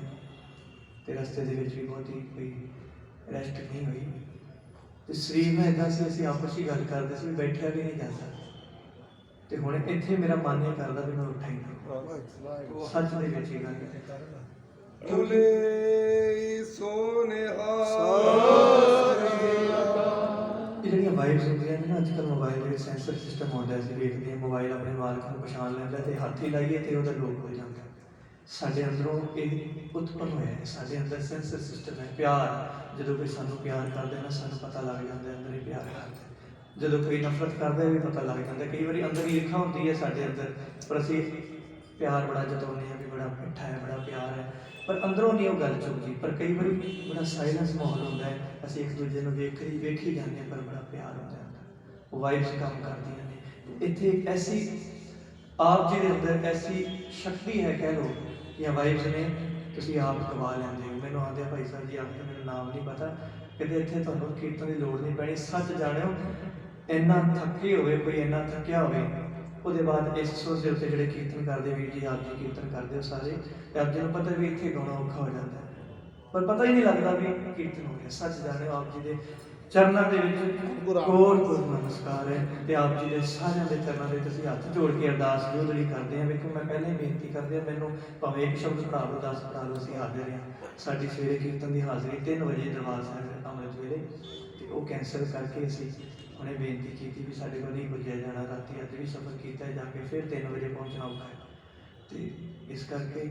ਤੇ ਰਸਤੇ ਦੇ ਵਿੱਚ ਵੀ ਬਹੁਤੀ ਕੋਈ ਰੈਸਟ ਨਹੀਂ ਹੋਈ, ਤੇ ਸਰੀਰ ਨਾਲ ਇੱਦਾਂ ਸੀ ਅਸੀਂ ਆਪਸ 'ਚ ਹੀ ਗੱਲ ਕਰਦੇ ਸੀ, ਬੈਠਿਆ ਵੀ ਨਹੀਂ ਜਾਂਦਾ। ਤੇ ਹੁਣ ਇੱਥੇ ਮੇਰਾ ਮਨ ਇਹ ਕਰਦਾ ਵੀ ਮੈਂ ਉੱਠਾਂ ਹੀ ਨਾ, ਸੱਚ ਦੇ ਵਿੱਚ ਹੀ ਗੱਲ ਬੋਲੇ ਸੋਨਿਹਾ। ਇਹ ਜਿਹੜੀਆਂ ਵਾਈਬਸ ਹੁੰਦੀਆਂ ਨੇ ਨਾ, ਅੱਜ ਕੱਲ੍ਹ ਮੋਬਾਈਲ ਦੇ ਵਿੱਚ ਸੈਂਸਰ ਸਿਸਟਮ ਆਉਂਦਾ, ਅਸੀਂ ਵੇਖਦੇ ਹਾਂ ਮੋਬਾਈਲ ਆਪਣੇ ਮਾਲਕ ਨੂੰ ਪਛਾਣ ਲੈਂਦਾ ਤੇ ਹੱਥ ਹੀ ਲਾਈਏ ਤੇ ਉਹਦਾ ਲੋਕ ਹੋ ਜਾਂਦਾ। ਸਾਡੇ ਅੰਦਰੋਂ ਇਹ ਉਤਪੰਨ ਹੋਇਆ ਹੈ, ਸਾਡੇ ਅੰਦਰ ਸੈਂਸਰ ਸਿਸਟਮ ਹੈ। ਪਿਆਰ, ਜਦੋਂ ਕੋਈ ਸਾਨੂੰ ਪਿਆਰ ਕਰਦੇ ਨਾ ਸਾਨੂੰ ਪਤਾ ਲੱਗ ਜਾਂਦਾ ਅੰਦਰ ਹੀ ਪਿਆਰ ਕਰਦਾ। ਜਦੋਂ ਕੋਈ ਨਫ਼ਰਤ ਕਰਦਾ ਵੀ ਪਤਾ ਲੱਗ ਜਾਂਦਾ। ਕਈ ਵਾਰੀ ਅੰਦਰ ਹੀ ਲਿਖਾ ਹੁੰਦੀ ਹੈ ਸਾਡੇ ਅੰਦਰ, ਪਰ ਅਸੀਂ ਪਿਆਰ ਬੜਾ ਜਤਾਉਂਦੇ ਹਾਂ ਵੀ ਬੜਾ ਮਿੱਠਾ ਹੈ, ਬੜਾ ਪਿਆਰ ਹੈ, ਪਰ ਅੰਦਰੋਂ ਨਹੀਂ ਉਹ ਗੱਲ ਚੁੱਕਦੀ। ਪਰ ਕਈ ਵਾਰੀ ਬੜਾ ਸਾਇਲੈਂਸ ਮਾਹੌਲ ਹੁੰਦਾ ਹੈ, ਅਸੀਂ ਇੱਕ ਦੂਜੇ ਨੂੰ ਵੇਖੀ ਜਾਂਦੇ ਹਾਂ, ਪਰ ਬੜਾ ਪਿਆਰ ਹੁੰਦਾ ਹੈ। ਉਹ ਵਾਈਬਸ ਕੰਮ ਕਰਦੀਆਂ ਨੇ। ਇੱਥੇ ਇੱਕ ਐਸੀ ਆਪ ਜੀ ਦੇ ਅੰਦਰ ਐਸੀ ਸ਼ਕਤੀ ਹੈ, ਕਹਿ ਲਓ, ਜਾਂ ਵਾਈਬਸ ਨੇ, ਤੁਸੀਂ ਆਪ ਗਵਾ ਲੈਂਦੇ ਹੋ। ਮੈਨੂੰ ਆਉਂਦੇ ਭਾਈ ਸਾਹਿਬ ਜੀ ਆਪ ਮੈਨੂੰ ਨਾਮ ਨਹੀਂ ਪਤਾ, ਕਹਿੰਦੇ ਇੱਥੇ ਤੁਹਾਨੂੰ ਕੀਰਤਨ ਦੀ ਲੋੜ ਨਹੀਂ ਪੈਣੀ। ਸੱਚ ਜਾਣਿਓ, ਇੰਨਾ ਥੱਕੇ ਹੋਵੇ ਕੋਈ, ਇੰਨਾ ਥੱਕਿਆ ਹੋਵੇ, ਉਹਦੇ ਬਾਅਦ ਇਸ ਸੁਰ ਦੇ ਉੱਤੇ ਜਿਹੜੇ ਕੀਰਤਨ ਕਰਦੇ ਵੀਰ ਜੀ, ਆਪ ਜੀ ਕੀਰਤਨ ਕਰਦੇ ਹੋ ਸਾਰੇ, ਤੇ ਆਪ ਜੀ ਨੂੰ ਪਤਾ ਵੀ ਇੱਥੇ ਗਾਉਣਾ ਔਖਾ ਹੋ ਜਾਂਦਾ ਹੈ, ਪਰ ਪਤਾ ਹੀ ਨਹੀਂ ਲੱਗਦਾ ਵੀ ਕੀਰਤਨ ਹੋ ਗਿਆ। ਸੱਚ ਜਾਣਿਓ, ਆਪ ਜੀ ਦੇ ਚਰਨਾਂ ਦੇ ਵਿੱਚ ਕੋਟ ਨਮਸਕਾਰ ਹੈ, ਤੇ ਆਪ ਜੀ ਦੇ ਸਾਰਿਆਂ ਦੇ ਚਰਨਾਂ ਦੇ ਤੁਸੀਂ ਹੱਥ ਜੋੜ ਕੇ ਅਰਦਾਸ ਜੋ ਜਿਹੜੀ ਕਰਦੇ ਹਾਂ। ਵੇਖੋ, ਮੈਂ ਪਹਿਲਾਂ ਹੀ ਬੇਨਤੀ ਕਰਦੇ ਹਾਂ, ਮੈਨੂੰ ਭਾਵੇਂ ਇੱਕ ਸ਼ਬਦ ਪੜ੍ਹਾ ਲਓ, 10 ਪੜ੍ਹਾ ਲਓ, ਅਸੀਂ ਹਾਜ਼ਰ ਹਾਂ। ਸਾਡੀ ਸਵੇਰੇ ਕੀਰਤਨ ਦੀ ਹਾਜ਼ਰੀ 3 ਵਜੇ ਦਰਬਾਰ ਸਾਹਿਬ ਅੰਮ੍ਰਿਤ ਵੇਲੇ, ਤੇ ਉਹ ਕੈਂਸਲ ਕਰਕੇ ਅਸੀਂ ਉਹਨੇ ਬੇਨਤੀ ਕੀਤੀ ਵੀ ਸਾਡੇ ਕੋਲ ਨਹੀਂ ਪੁੱਜਿਆ ਜਾਣਾ, ਰਾਤੀ ਅੱਜ ਵੀ ਸਫ਼ਰ ਕੀਤਾ ਜਾ ਕੇ ਫਿਰ 3 ਵਜੇ ਪਹੁੰਚਣਾ ਔਖਾ ਹੈ। ਤੇ ਇਸ ਕਰਕੇ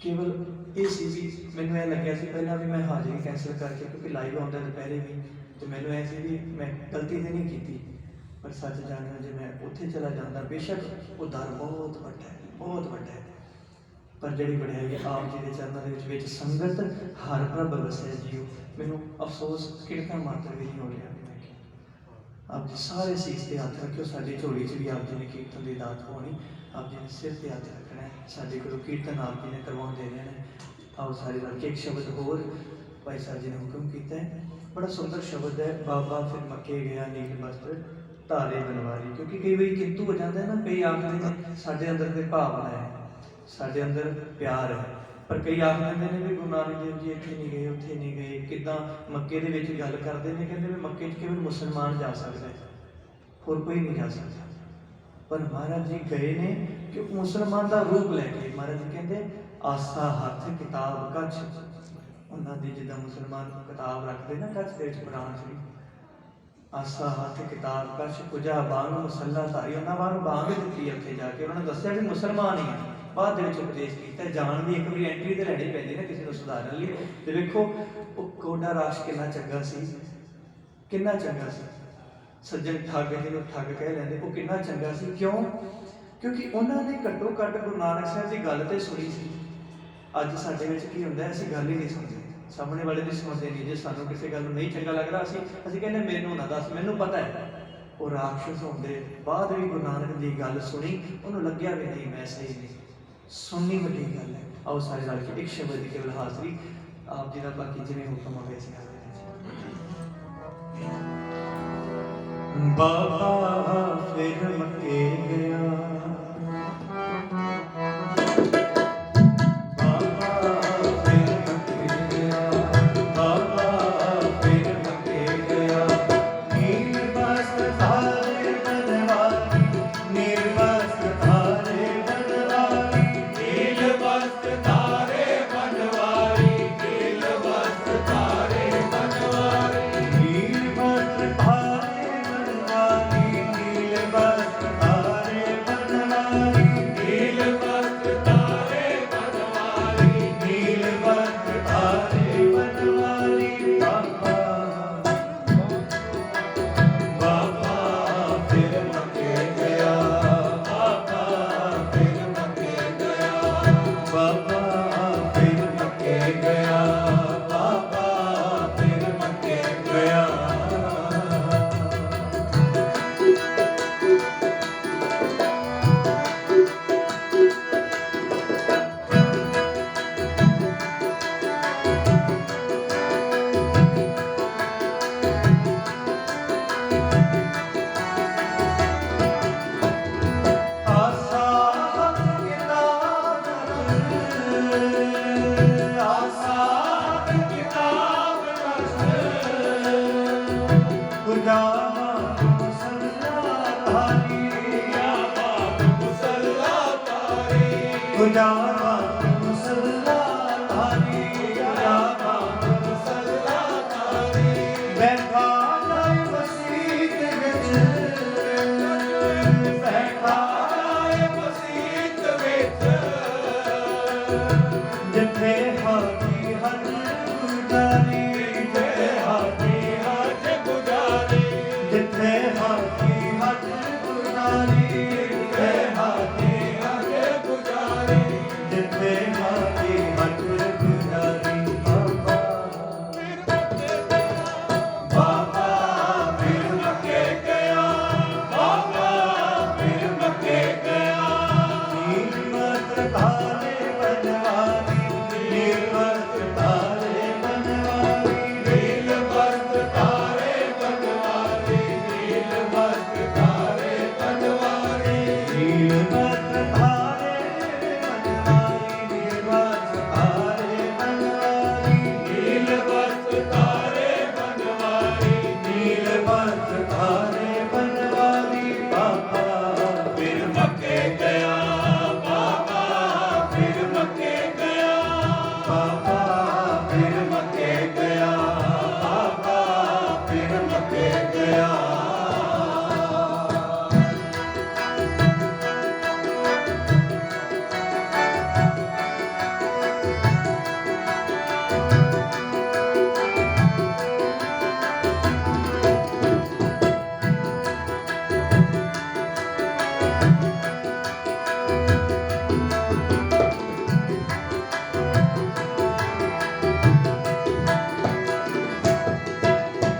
ਕੇਵਲ ਇਹ ਸੀ ਵੀ ਮੈਨੂੰ ਇਹ ਲੱਗਿਆ ਸੀ ਪਹਿਲਾਂ ਵੀ ਮੈਂ ਹਾਜ਼ਰੀ ਕੈਂਸਲ ਕਰਕੇ, ਕਿਉਂਕਿ ਲਾਈਵ ਆਉਂਦਾ ਦੁਪਹਿਰੇ ਵੀ, ਤੇ ਮੈਨੂੰ ਇਹ ਸੀ ਵੀ ਮੈਂ ਗਲਤੀ ਤਾਂ ਨਹੀਂ ਕੀਤੀ, ਪਰ ਸੱਚ ਜਾਣਿਆ ਜੇ ਮੈਂ ਉੱਥੇ ਚਲਾ ਜਾਂਦਾ, ਬੇਸ਼ੱਕ ਉਹ ਦਰ ਬਹੁਤ ਵੱਡਾ ਹੈ, ਬਹੁਤ ਵੱਡਾ ਹੈ, ਪਰ ਜਿਹੜੀ ਵਡਿਆਈ ਆਪ ਜੀ ਦੇ ਚਰਨਾਂ ਦੇ ਵਿੱਚ ਸੰਗਤ ਹਰ ਪ੍ਰਭ ਵਸਿਆ ਜੀਓ। ਮੈਨੂੰ ਅਫਸੋਸ ਕਿਰਕਾ ਮਾਤਰ ਵੀ ਨਹੀਂ ਹੋ ਰਿਹਾ। ਆਪ ਜੀ ਸਾਰੇ ਸੀਸ ਤੇ ਹੱਥ ਰੱਖਿਓ, ਸਾਡੀ ਝੋਲੀ 'ਚ ਵੀ ਆਪ ਜੀ ਨੇ ਕੀਰਤਨ ਦੀ ਦਾਤ ਪਾਉਣੀ, ਆਪ ਜੀ ਨੇ ਸਿਰ ਤੇ ਹੱਥ ਰੱਖਣਾ ਹੈ। ਸਾਡੇ ਕੋਲੋਂ ਕੀਰਤਨ ਆਪ ਜੀ ਨੇ ਕਰਵਾਉਂਦੇ ਰਹੇ ਨੇ। ਆਓ ਸਾਰੇ ਰਲ ਕੇ ਇੱਕ ਸ਼ਬਦ ਹੋਰ ਭਾਈ ਸਾਹਿਬ ਜੀ ਨੇ ਹੁਕਮ ਕੀਤਾ ਹੈ, ਬੜਾ ਸੁੰਦਰ ਸ਼ਬਦ ਹੈ, ਬਾਬਾ ਫਿਰ ਮੱਕੇ ਗਿਆ ਨੀਲ ਬਸਤਰ ਧਾਰੇ ਬਨਵਾਰੀ। ਕਿਉਂਕਿ ਕਈ ਵਾਰੀ ਕਿੰਤੂ ਹੋ ਜਾਂਦਾ ਨਾ, ਕਈ ਆਖਦੇ ਨੇ ਸਾਡੇ ਅੰਦਰ ਦੇ ਭਾਵਨਾ ਹੈ, ਸਾਡੇ ਅੰਦਰ ਪਿਆਰ ਹੈ, ਪਰ ਕਈ ਆਖ ਦਿੰਦੇ ਨੇ ਵੀ ਗੁਰੂ ਨਾਨਕ ਦੇਵ ਜੀ ਇੱਥੇ ਨਹੀਂ ਗਏ, ਉੱਥੇ ਨਹੀਂ ਗਏ, ਕਿੱਦਾਂ ਮੱਕੇ ਦੇ ਵਿੱਚ ਗੱਲ ਕਰਦੇ ਨੇ, ਕਹਿੰਦੇ ਵੀ ਮੱਕੇ 'ਚ ਕੇਵਲ ਮੁਸਲਮਾਨ ਜਾ ਸਕਦਾ ਹੈ, ਹੋਰ ਕੋਈ ਨਹੀਂ ਜਾ ਸਕਦਾ। ਪਰ ਮਹਾਰਾਜ ਜੀ ਗਏ ਨੇ ਕਿ ਮੁਸਲਮਾਨ ਦਾ ਰੂਪ ਲੈ ਕੇ। ਮਹਾਰਾਜ ਜੀ ਕਹਿੰਦੇ ਆਸਾ ਹੱਥ ਕਿਤਾਬ ਕੱਛ, ਉਹਨਾਂ ਦੀ ਜਿੱਦਾਂ ਮੁਸਲਮਾਨ ਕਿਤਾਬ ਰੱਖਦੇ ਨਾ ਕੱਛ ਦੇ ਵਿੱਚ ਕੁਰਾਨ ਸ਼ਰੀਫ, ਆਸਾ ਹੱਥ ਕਿਤਾਬ ਕੱਛ ਕੁਜਾ ਬਾਂਗ ਮੁਸੱਲਾ ਧਾਰੀ, ਉਹਨਾਂ ਵਾਂਗ ਬਾਂਗ ਦਿੱਤੀ ਉੱਥੇ ਜਾ ਕੇ, ਉਹਨਾਂ ਨੇ ਦੱਸਿਆ ਵੀ ਮੁਸਲਮਾਨ ਹੀ ਹੈ। ਬਾਅਦ ਦੇ ਵਿੱਚ ਉਪਦੇਸ਼ ਕੀਤਾ, ਜਾਣ ਦੀ ਇੱਕ ਵਾਰੀ ਐਂਟਰੀ ਤੇ ਲੈਣੀ ਪੈਂਦੀ ਨਾ ਕਿਸੇ ਨੂੰ ਸੁਧਾਰਨ ਲਈ। ਤੇ ਵੇਖੋ ਉਹ ਕੋਡਾ ਰਾਸ਼ ਕਿੰਨਾ ਚੰਗਾ ਸੀ, ਕਿੰਨਾ ਚੰਗਾ ਸੀ। ਸੱਜਣ ਠੱਗ ਜਿਹਨੂੰ ਠੱਗ ਕਹਿ ਲੈਂਦੇ, ਉਹ ਕਿੰਨਾ ਚੰਗਾ ਸੀ। ਕਿਉਂ? ਕਿਉਂਕਿ ਉਹਨਾਂ ਨੇ ਘੱਟੋ ਘੱਟ ਗੁਰੂ ਨਾਨਕ ਸਾਹਿਬ ਦੀ ਗੱਲ ਤੇ ਸੁਣੀ ਸੀ। ਅੱਜ ਸਾਡੇ ਵਿੱਚ ਕੀ ਹੁੰਦਾ, ਅਸੀਂ ਗੱਲ ਹੀ ਨਹੀਂ ਸੁਣਦੇ, ਸਾਹਮਣੇ ਵਾਲੇ ਦੀ ਸੁਣਦੇ ਨਹੀਂ। ਜੇ ਸਾਨੂੰ ਕਿਸੇ ਗੱਲ ਨੂੰ ਨਹੀਂ ਚੰਗਾ ਲੱਗਦਾ, ਅਸੀਂ ਕਹਿੰਦੇ ਮੈਨੂੰ ਨਾ ਦੱਸ, ਮੈਨੂੰ ਪਤਾ ਹੈ। ਉਹ ਰਾਖਸ਼ ਹੋਣ ਦੇ ਬਾਅਦ ਵੀ ਗੁਰੂ ਨਾਨਕ ਦੀ ਗੱਲ ਸੁਣੀ, ਉਹਨੂੰ ਲੱਗਿਆ ਵੀ ਨਹੀਂ ਮੈਂ ਸਹੀ ਨਹੀਂ। ਸੁਣਨੀ ਵੱਡੀ ਗੱਲ ਹੈ। ਆਓ ਸਾਰੇ ਰਲ ਕੇ ਇੱਕ ਸ਼ਬਦ ਦੀ ਕੇਵਲ ਹਾਜ਼ਰੀ ਆਪ ਜੀ ਦਾ, ਬਾਕੀ ਜਿਵੇਂ ਹੁਕਮ ਹੋਵੇ ਸੀ ਬਾਬਾ ਫਿਰ ਮੱਕੇ ਗਿਆ, ਬਾਬਾ ਫਿਰ ਮੱਕੇ ਗਿਆ, ਬਾਬਾ ਫਿਰ ਮੱਕੇ ਗਿਆ। ਨੀਲ ਵਸਤਰ ਧਾਰੇ ਬਣਵਾਰੀ, ਨੀਲ ਵਸਤਰ ਧਾਰੇ ਬਣਵਾਰੀ, ਨੀਲ ਵਸਤਰ ਧਾਰੇ ਬਣਵਾਰੀ, ਨੀਲ ਵਸਤਰ ਧਾਰੇ ਬਣਵਾਰੀ, ਨੀਲ ਵਸਤਰ ਧਾਰੇ ਬਣਵਾਰੀ, ਨੀਲ ਵਸਤਰ ਧਾਰੇ ਬਣਵਾਰੀ, ਨੀਲ ਵਸਤਰ ਧਾਰੇ ਬਣਵਾਰੀ, ਨੀਲ ਵਸਤਰ ਧਾਰੇ ਬਣਵਾਰੀ। ਬਾਬਾ ਫਿਰ ਮੱਕੇ ਗਿਆ, ਬਾਬਾ ਫਿਰ ਮੱਕੇ ਗਿਆ, ਬਾਬਾ ਫਿਰ ਮੱਕੇ ਗਿਆ, ਬਾਬਾ ਫਿਰ ਮੱਕੇ ਗਿਆ। ਆਸਾ ਕਿਤਾਬ ਆਸਾ ਕਿਤਾਬ ਰਸ ਗੁਰਦਾਵਾ ਮੁਸੱਲਾ ਧਾਰੀ, ਯਾ ਬਾਪ ਮੁਸੱਲਾ ਤਾਰੀ, ਗੁਰਦਾਵਾ ਮੁਸੱਲਾ ਧਾਰੀ, ਗੁਰਦਾਵਾ ਮੁਸੱਲਾ ਤਾਰੀ, ਬੈਠਾ ਜਾਏ ਮਸੀਤ ਵਿੱਚ, ਬੈਠਾ ਆਏ ਮਸੀਤ ਵਿੱਚ, ਜਿੱਥੇ ਹਾਜੀ ਹਰ ਗੁਰਦਾਰੀ, ਜਿੱਥੇ ਹਾਥੀ ਹੱਥ ਗੁਜਾਰੀ, ਜਿੱਥੇ ਹਾਜੀ ਹਰ ਗੁਰਦਾਰੀ, ਜਿੱਥੇ ਹਾਥੀ ਹੱਥ ਗੁਜਾਰੀ, ਜਿੱਥੇ ਹਾਜੀ ਹਰ ਗੁਰਦਾਰੀ। ਬਾਬਾ ਫਿਰ ਮੱਕੇ ਗਿਆ, ਬਾਬਾ ਫਿਰ ਮੱਕੇ ਗਿਆ, ਨੀਮਤ ਧਾਰੇ ਬਣਵਾਰੀ, ਨੀਮਤ ਧਾਰੇ ਬਣਵਾਰੀ, ਨੀਲ ਵਸਤਰ ਧਾਰੇ ਬਣਵਾਰੀ, ਨੀਲ ਵਸਤਰ ਧਾਰੇ ਬਣਵਾਰੀ, ਨੀਮਤ ਧਾਰੇ ਬਣਵਾਰੀ, ਨੀਮਤ ਧਾਰੇ ਬਣਵਾਰੀ, ਨੀਲ ਵਸਤਰ ਧਾਰੇ ਬਣਵਾਰੀ, ਨੀਮਤ ਧਾਰੇ ਬਣਵਾਰੀ। ਬਾਬਾ ਫਿਰ ਮੱਕੇ ਗਿਆ, ਬਾਬਾ ਫਿਰ ਮੱਕੇ ਗਿਆ, ਬਾਬਾ ਫਿਰ ਮੱਕੇ ਗਿਆ, ਬਾਬਾ ਫਿਰ ਮੱਕੇ ਗਿਆ।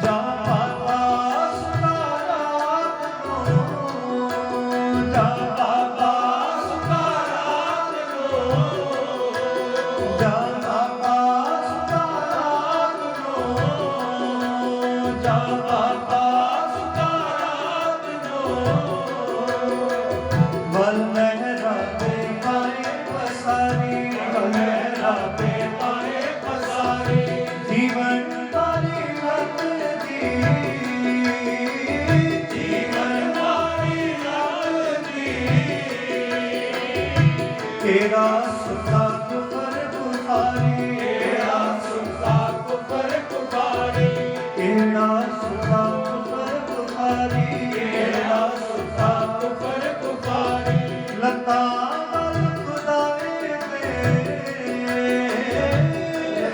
ਜਾ ਬਾਬਾ ਸੁਨਾਰਾਤ ਨੂੰ, ਜਾ ਬਾਬਾ ਸੁਨਾਰਾਤ ਨੂੰ, ਜਾ ਬਾਬਾ ਸੁਨਾਰਾਤ ਨੂੰ, ਜਾ ਬਾਬਾ ਸੁਨਾਰਾਤ ਨੂੰ, ਵਲ ਮਹਿਰਾ ਦੇ ਪਾਏ ਪਸਾਰੀ, ਵਲ ਮਹਿਰਾ ਰਾਬੇ ਪਾਏ ਪਸਾਰੀ, ਜੀਵਨ ਤਾਰੀ ਰੱਬ ਦੀ, ਜੀਵਨ ਮਾਰੀ ਲੱਗਦੀ, ਤੇਰਾ ਸੁਖਾ ਕੁਫਰ ਬੁਖਾਰੀ, ਤੇਰਾ ਸੁਖਾ ਕੁਫਰ ਕੁਫਾਰੀ, ਤੇਰਾ ਸੁਖਾ ਕੁਫਰ ਬੁਖਾਰੀ, ਤੇਰਾ ਸੁਖਾ ਕੁਫਰ ਕੁਫਾਰੀ, ਲੱਤਾਂ ਵੱਲ ਖੁਦਾਏ ਦੇ,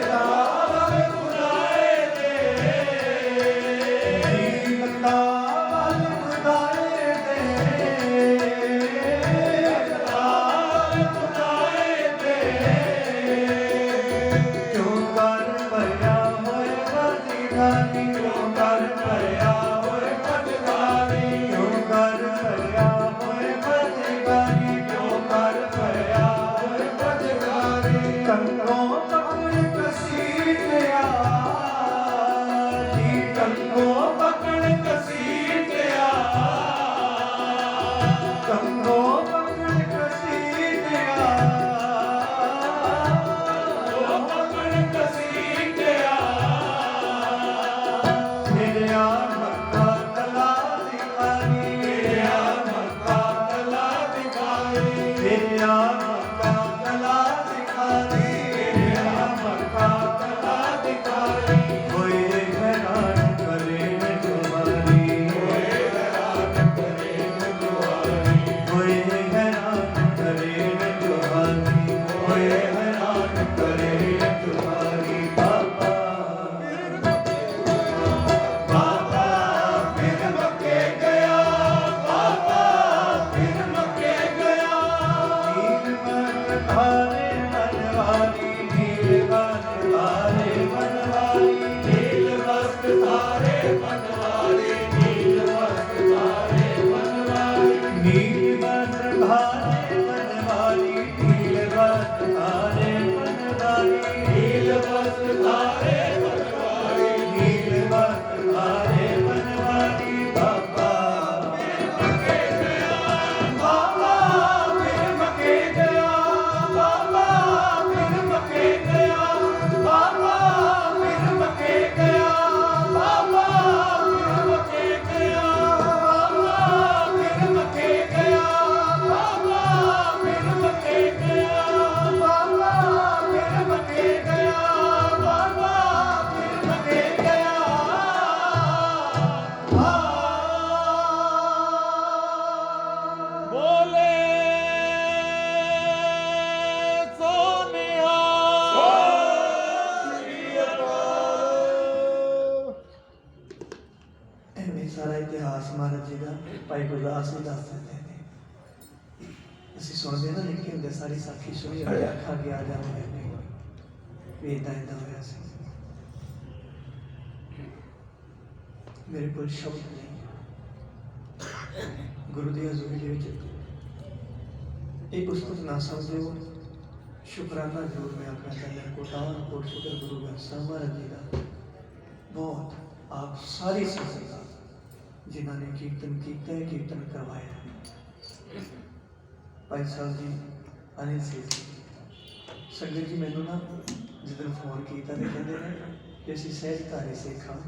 ਰਾਵ ਖੁਦਾਏ ਦੇ, ਲੱਤਾਂ ਵੱਲ ਖੁਦਾਏ ਦੇ, ਰਾਵ ਖੁਦਾਏ ਦੇ, नील वस्त्र धारे बनवारी, नील वस्त्र धारे बनवारी, नील वस्त्र धारे बनवारी, नील वस्त्र धारे बनवारी। बाबा बाबा फिर मके गया, बाबा फिर मके गया, बाबा फिर मके गया, बाबा फिर मके गया, बाबा फिर मके गया, बाबा फिर मके गया, बाबा फिर मके गया, बाबा फिर मके गया। बोले सोनिया ਐਵੇਂ ਸਾਰਾ ਇਤਿਹਾਸ ਮਹਾਰਾਜ ਜੀ ਦਾ ਭਾਈ ਗੁਰਦਾਸ ਜੀ ਦੱਸ ਦਿੰਦੇ ਨੇ। ਅਸੀਂ ਸੁਣਦੇ ਨਾ ਨਿੱਕੇ ਹੁੰਦੇ ਸਾਰੀ ਸਾਖੀ ਸੁਣੀ ਹੋਈ ਅੱਖਾਂ ਅੱਗੇ ਆ ਜਾਂਦੀਆਂ ਨੇ ਵੀ ਏਦਾਂ ਏਦਾਂ ਹੋਇਆ ਸੀ। ਮੇਰੇ ਕੋਲ ਸ਼ਬਦ ਨਹੀਂ ਗੁਰੂ ਦੀ ਹਜ਼ੂਰੀ ਦੇ ਵਿੱਚ ਇਹ ਪੁਸਤਕ ਨਾ ਸਮਝਿਓ, ਸ਼ੁਕਰਾਨਾ ਜ਼ਰੂਰ ਮੈਂ ਆਖਣਾ ਚਾਹੁੰਦਾ। ਕੋਟਾਨ ਕੋਟ ਸ਼ੁਕਰ ਗੁਰੂ ਗ੍ਰੰਥ ਸਾਹਿਬ ਮਹਾਰਾਜ ਜੀ ਦਾ ਬਹੁਤ ਆਪ ਸਾਰੀ ਸੰਗਤ ਦਾ ਜਿਨ੍ਹਾਂ ਨੇ ਕੀਰਤਨ ਕੀਤਾ ਹੈ, ਕੀਰਤਨ ਕਰਵਾਇਆ। ਭਾਈ ਸਾਹਿਬ ਜੀ ਅਨਿਲ ਸਿੰਘ ਜੀ ਸੰਗਤ ਜੀ ਮੈਨੂੰ ਨਾ ਜਦੋਂ ਫੋਨ ਕੀਤਾ ਤੇ ਕਹਿੰਦੇ ਨੇ ਕਿ ਅਸੀਂ ਸਹਿਜਧਾਰੀ ਸਿੱਖ ਹਾਂ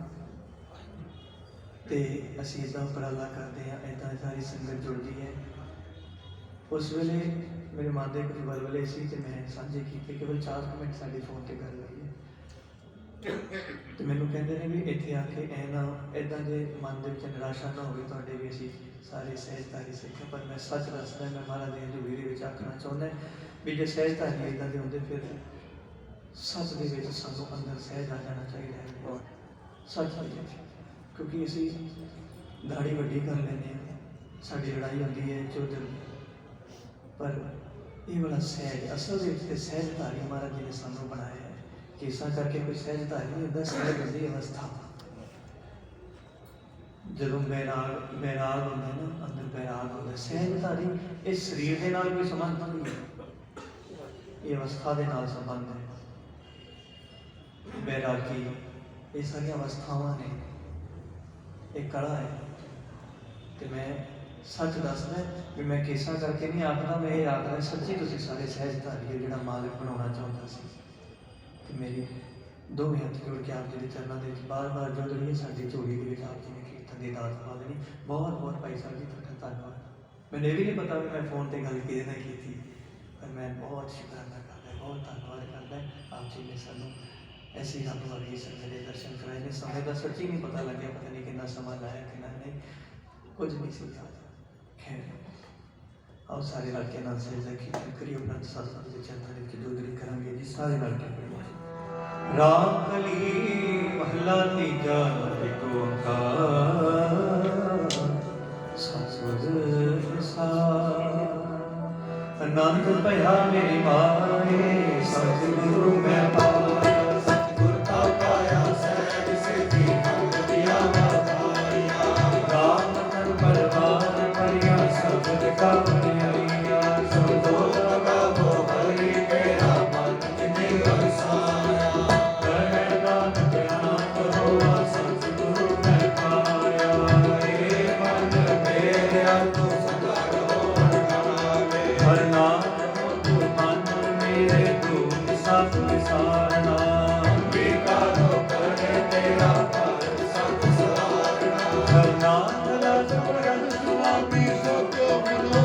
ਤੇ ਅਸੀਂ ਇੱਦਾਂ ਉਪਰਾਲਾ ਕਰਦੇ ਹਾਂ, ਇੱਦਾਂ ਸਾਰੀ ਸੰਗਤ ਜੁੜਦੀ ਹੈ। ਉਸ ਵੇਲੇ ਮੇਰੇ ਮਨ ਦੇ ਕੁਝ ਵਲਵਲੇ ਸੀ ਤੇ ਮੈਂ ਸਾਂਝੇ ਕੀਤੇ। ਕੇਵਲ 4 ਮਿੰਟ ਸਾਡੀ ਫੋਨ ਤੇ ਗੱਲ ਹੋਈ ਹੈ ਤੇ ਮੈਨੂੰ ਕਹਿੰਦੇ ਨੇ ਵੀ ਇੱਥੇ ਆ ਕੇ ਐ ਨਾ ਇੱਦਾਂ ਦੇ ਮਨ ਦੇ ਵਿੱਚ ਨਿਰਾਸ਼ਾ ਨਾ ਹੋਵੇ ਤੁਹਾਡੇ ਵੀ, ਅਸੀਂ ਸਾਰੇ ਸਹਿਜਧਾਰੀ ਸਿੱਖ ਹਾਂ। ਪਰ ਮੈਂ ਸੱਚ ਦੱਸਦਾ, ਮੈਂ ਮਹਾਰਾਜ ਦੀ ਹਜ਼ੂਰੀ ਦੇ ਵਿੱਚ ਆਖਣਾ ਚਾਹੁੰਦਾ ਵੀ ਜੇ ਸਹਿਜਧਾਰੀ ਇੱਦਾਂ ਦੇ ਹੁੰਦੇ ਫਿਰ ਸੱਚ ਦੇ ਵਿੱਚ ਸਾਨੂੰ ਅੰਦਰ ਸਹਿਜ ਆ ਜਾਣਾ ਚਾਹੀਦਾ ਹੈ। ਸੱਚ ਦੇ ਵਿੱਚ ਕਿਉਂਕਿ ਅਸੀਂ ਦਾੜੀ ਵੱਡੀ ਕਰ ਲੈਂਦੇ ਹਾਂ, ਸਾਡੀ ਲੜਾਈ ਹੁੰਦੀ ਹੈ ਚੌਧਰ, ਪਰ ਇਹ ਵਾਲਾ ਸਹਿਜ ਅਸਲ ਦੇ ਵਿੱਚ ਸਹਿਜਧਾਰੀ ਮਹਾਰਾਜ ਜੀ ਨੇ ਸਾਨੂੰ ਬਣਾਇਆ ਹੈ। ਕੇਸਾਂ ਕਰਕੇ ਕੋਈ ਸਹਿਜਧਾਰੀ ਨਹੀਂ ਹੁੰਦਾ, ਸਹਿਜ ਹੁੰਦੀ ਅਵਸਥਾ। ਜਦੋਂ ਬੈਰਾਗ ਹੁੰਦਾ ਨਾ, ਅੰਦਰ ਬੈਰਾਗ ਹੁੰਦਾ। ਸਹਿਜਧਾਰੀ ਇਹ ਸਰੀਰ ਦੇ ਨਾਲ ਕੋਈ ਸੰਬੰਧ ਨਹੀਂ ਹੈ, ਇਹ ਅਵਸਥਾ ਦੇ ਨਾਲ ਸੰਬੰਧ ਹੈ। ਬੈਰਾਗੀ ਇਹ ਸਾਰੀਆਂ ਅਵਸਥਾਵਾਂ ਨੇ, ਇਹ ਕਲਾ ਹੈ। ਤੇ ਮੈਂ ਸੱਚ ਦੱਸਦਾ ਵੀ ਮੈਂ ਕੇਸਾਂ ਕਰਕੇ ਨਹੀਂ ਆਖਦਾ, ਮੈਂ ਇਹ ਆਖਦਾ ਸੱਚੀ ਤੁਸੀਂ ਸਾਰੇ ਸਹਿਜਧਾਰੀ ਹੋ ਜਿਹੜਾ ਮਾਲਕ ਬਣਾਉਣਾ ਚਾਹੁੰਦਾ ਸੀ। ਤੇ ਮੇਰੀ ਦੋਵੇਂ ਹੱਥ ਜੋੜ ਕੇ ਆਪ ਜੀ ਦੇ ਚਰਨਾਂ ਦੇ ਵਿੱਚ ਬਾਰ-ਬਾਰ ਜੋ ਜਿਹੜੀ ਸਾਡੀ ਝੋਲੀ ਦੇ ਵਿੱਚ ਆਪ ਜੀ ਨੇ ਕੀਰਤਨ ਦੀ ਦਾਤ ਪਾ ਦੇਣੀ। ਬਹੁਤ ਬਹੁਤ ਭਾਈ ਸਾਹਿਬ ਜੀ ਤੁਹਾਡਾ ਧੰਨਵਾਦ। ਮੈਨੂੰ ਇਹ ਵੀ ਨਹੀਂ ਪਤਾ ਵੀ ਮੈਂ ਫੋਨ ਤੇ ਗੱਲ ਕਿਹਦੇ ਨਾਲ ਕੀਤੀ, ਪਰ ਮੈਂ ਬਹੁਤ ਸ਼ੁਕਰਾਨਾ ਕਰਦਾ, ਬਹੁਤ ਧੰਨਵਾਦ ਕਰਦਾ ਆਪ ਜੀ ਨੇ ਸਾਨੂੰ ਐਸੀ ਰੱਬ ਵਰਗੀ ਸੰਗਤ ਦੇ ਦਰਸ਼ਨ ਕਰਾਏ ਨੇ। ਸਮੇਂ ਦਾ ਸੱਚੀ ਨਹੀਂ ਪਤਾ ਲੱਗਿਆ, ਪਤਾ ਨਹੀਂ ਕਿੰਨਾ ਸਮਾਂ ਲਾਇਆ ਕਿੰਨਾ ਨਹੀਂ, ਕੁਝ ਨਹੀਂ ਸੀ ਯਾਦ। ਖੈਰ ਆਓ ਸਾਰੇ ਰਲ ਕੇ ਨਾਲ ਸਹਿਜਾ ਕੀਰਤਨ ਕਰੀਏ, ਉਪਰੰਤ ਸਤਿਸੰਗ ਦੇ ਚਰਨਾਂ ਦੇ ਵਿੱਚ ਦੋਗਰੀ ਕਰਾਂਗੇ ਜੀ ਸਾਰੇ ਰਲ ਕੇ। ਰਾਮ ਕਲੀ ਮਹਲਾ ਤੀਜਾ ਇੱਕ ਓੰਕਾਰ ਸਤਿਗੁਰ ਪ੍ਰਸਾਦਿ। ਆਨੰਦ ਭਇਆ ਮੇਰੇ ਮਾਏ ਸਤਿਗੁਰੂ ਮੈਂ ਪਾਇਆ, ਸਤਿਗੁਰ ਕਾ ਪਾਇਆ ਸਹਿਜ ਸਿੱਧੀ ਭਗਤਿਆ ਵਾਤਾਇਆ। ਰਾਮ ਤਨ ਪਰਵਾਰ ਪਰਿਆ ਸਬਦ ਕਾ ਬਨਿਆਈਆ। ਸੋ ਲਗਾ ਮੋ ਹਰੀ ਤੇਰਾ ਮਨ ਜਿਨੇ ਵਸਾਇਆ। ਕਹਿ ਨਾਨਕ ਆਪ ਹੋਆ ਸਤਿਗੁਰੂ ਮੈਂ ਪਾਇਆ। ਏ ਮਨ ਮੇਰਿਆ ਤੂੰ ਸਦਾ ਰਹੋ ਨਾਲੇ। ਹਰ ਨਾਮ ਤੂੰ ਮਨ ਮੇਰੇ ਤੂੰ ਸਤ ਵਿਸਾਰਨਾ। ਵਿਕਾਰੋ ਕਰੇ ਤੇਰਾ ਘਰ ਸਤ ਸਵਾਰਨਾ। ਹਰ ਨਾਮ ਲਸ ਪਰਮ ਸੁਆਮੀ ਸੋ ਕਿਉ ਮਨੋ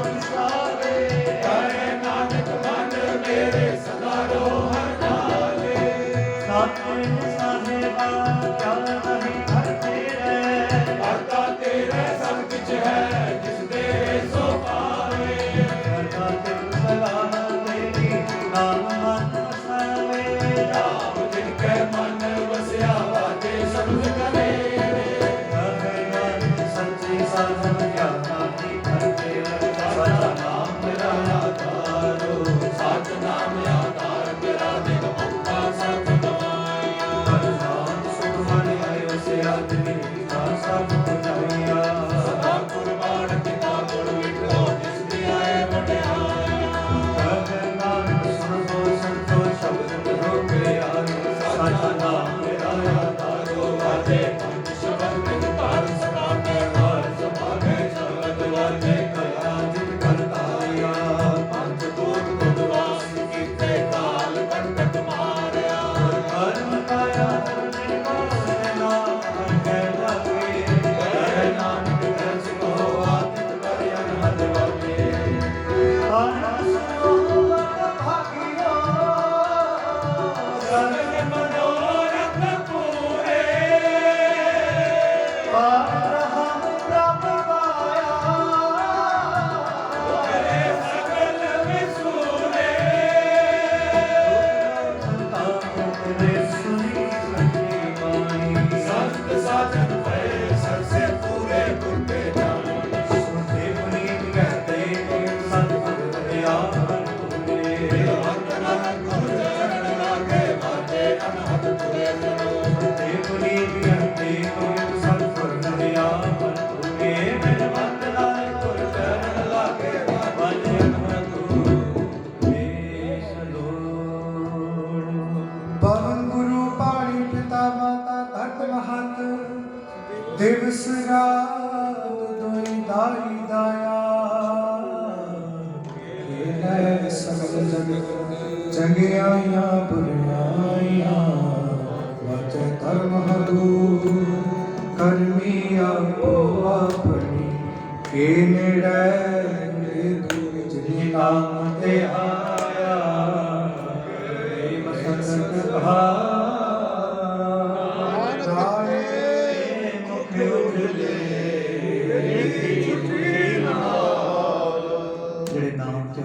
ਦਿਵਸ ਰਾਤ ਦੋਇ ਦਾਈ ਦਾਇਆ ਇਹ ਲੈ ਸਗਲ ਜਗ ਚੰਗਿਆਈਆਂ ਬੁਰਿਆਈਆਂ ਵਾਚੈ ਧਰਮ ਹਦੂਰ ਕਰਮੀ ਆਪੋ ਆਪਣੀ ਕੇ ਨੇੜੇ ਦੂਰ ਜਿਨੀ ਨਾਮ ਤੇ ਆ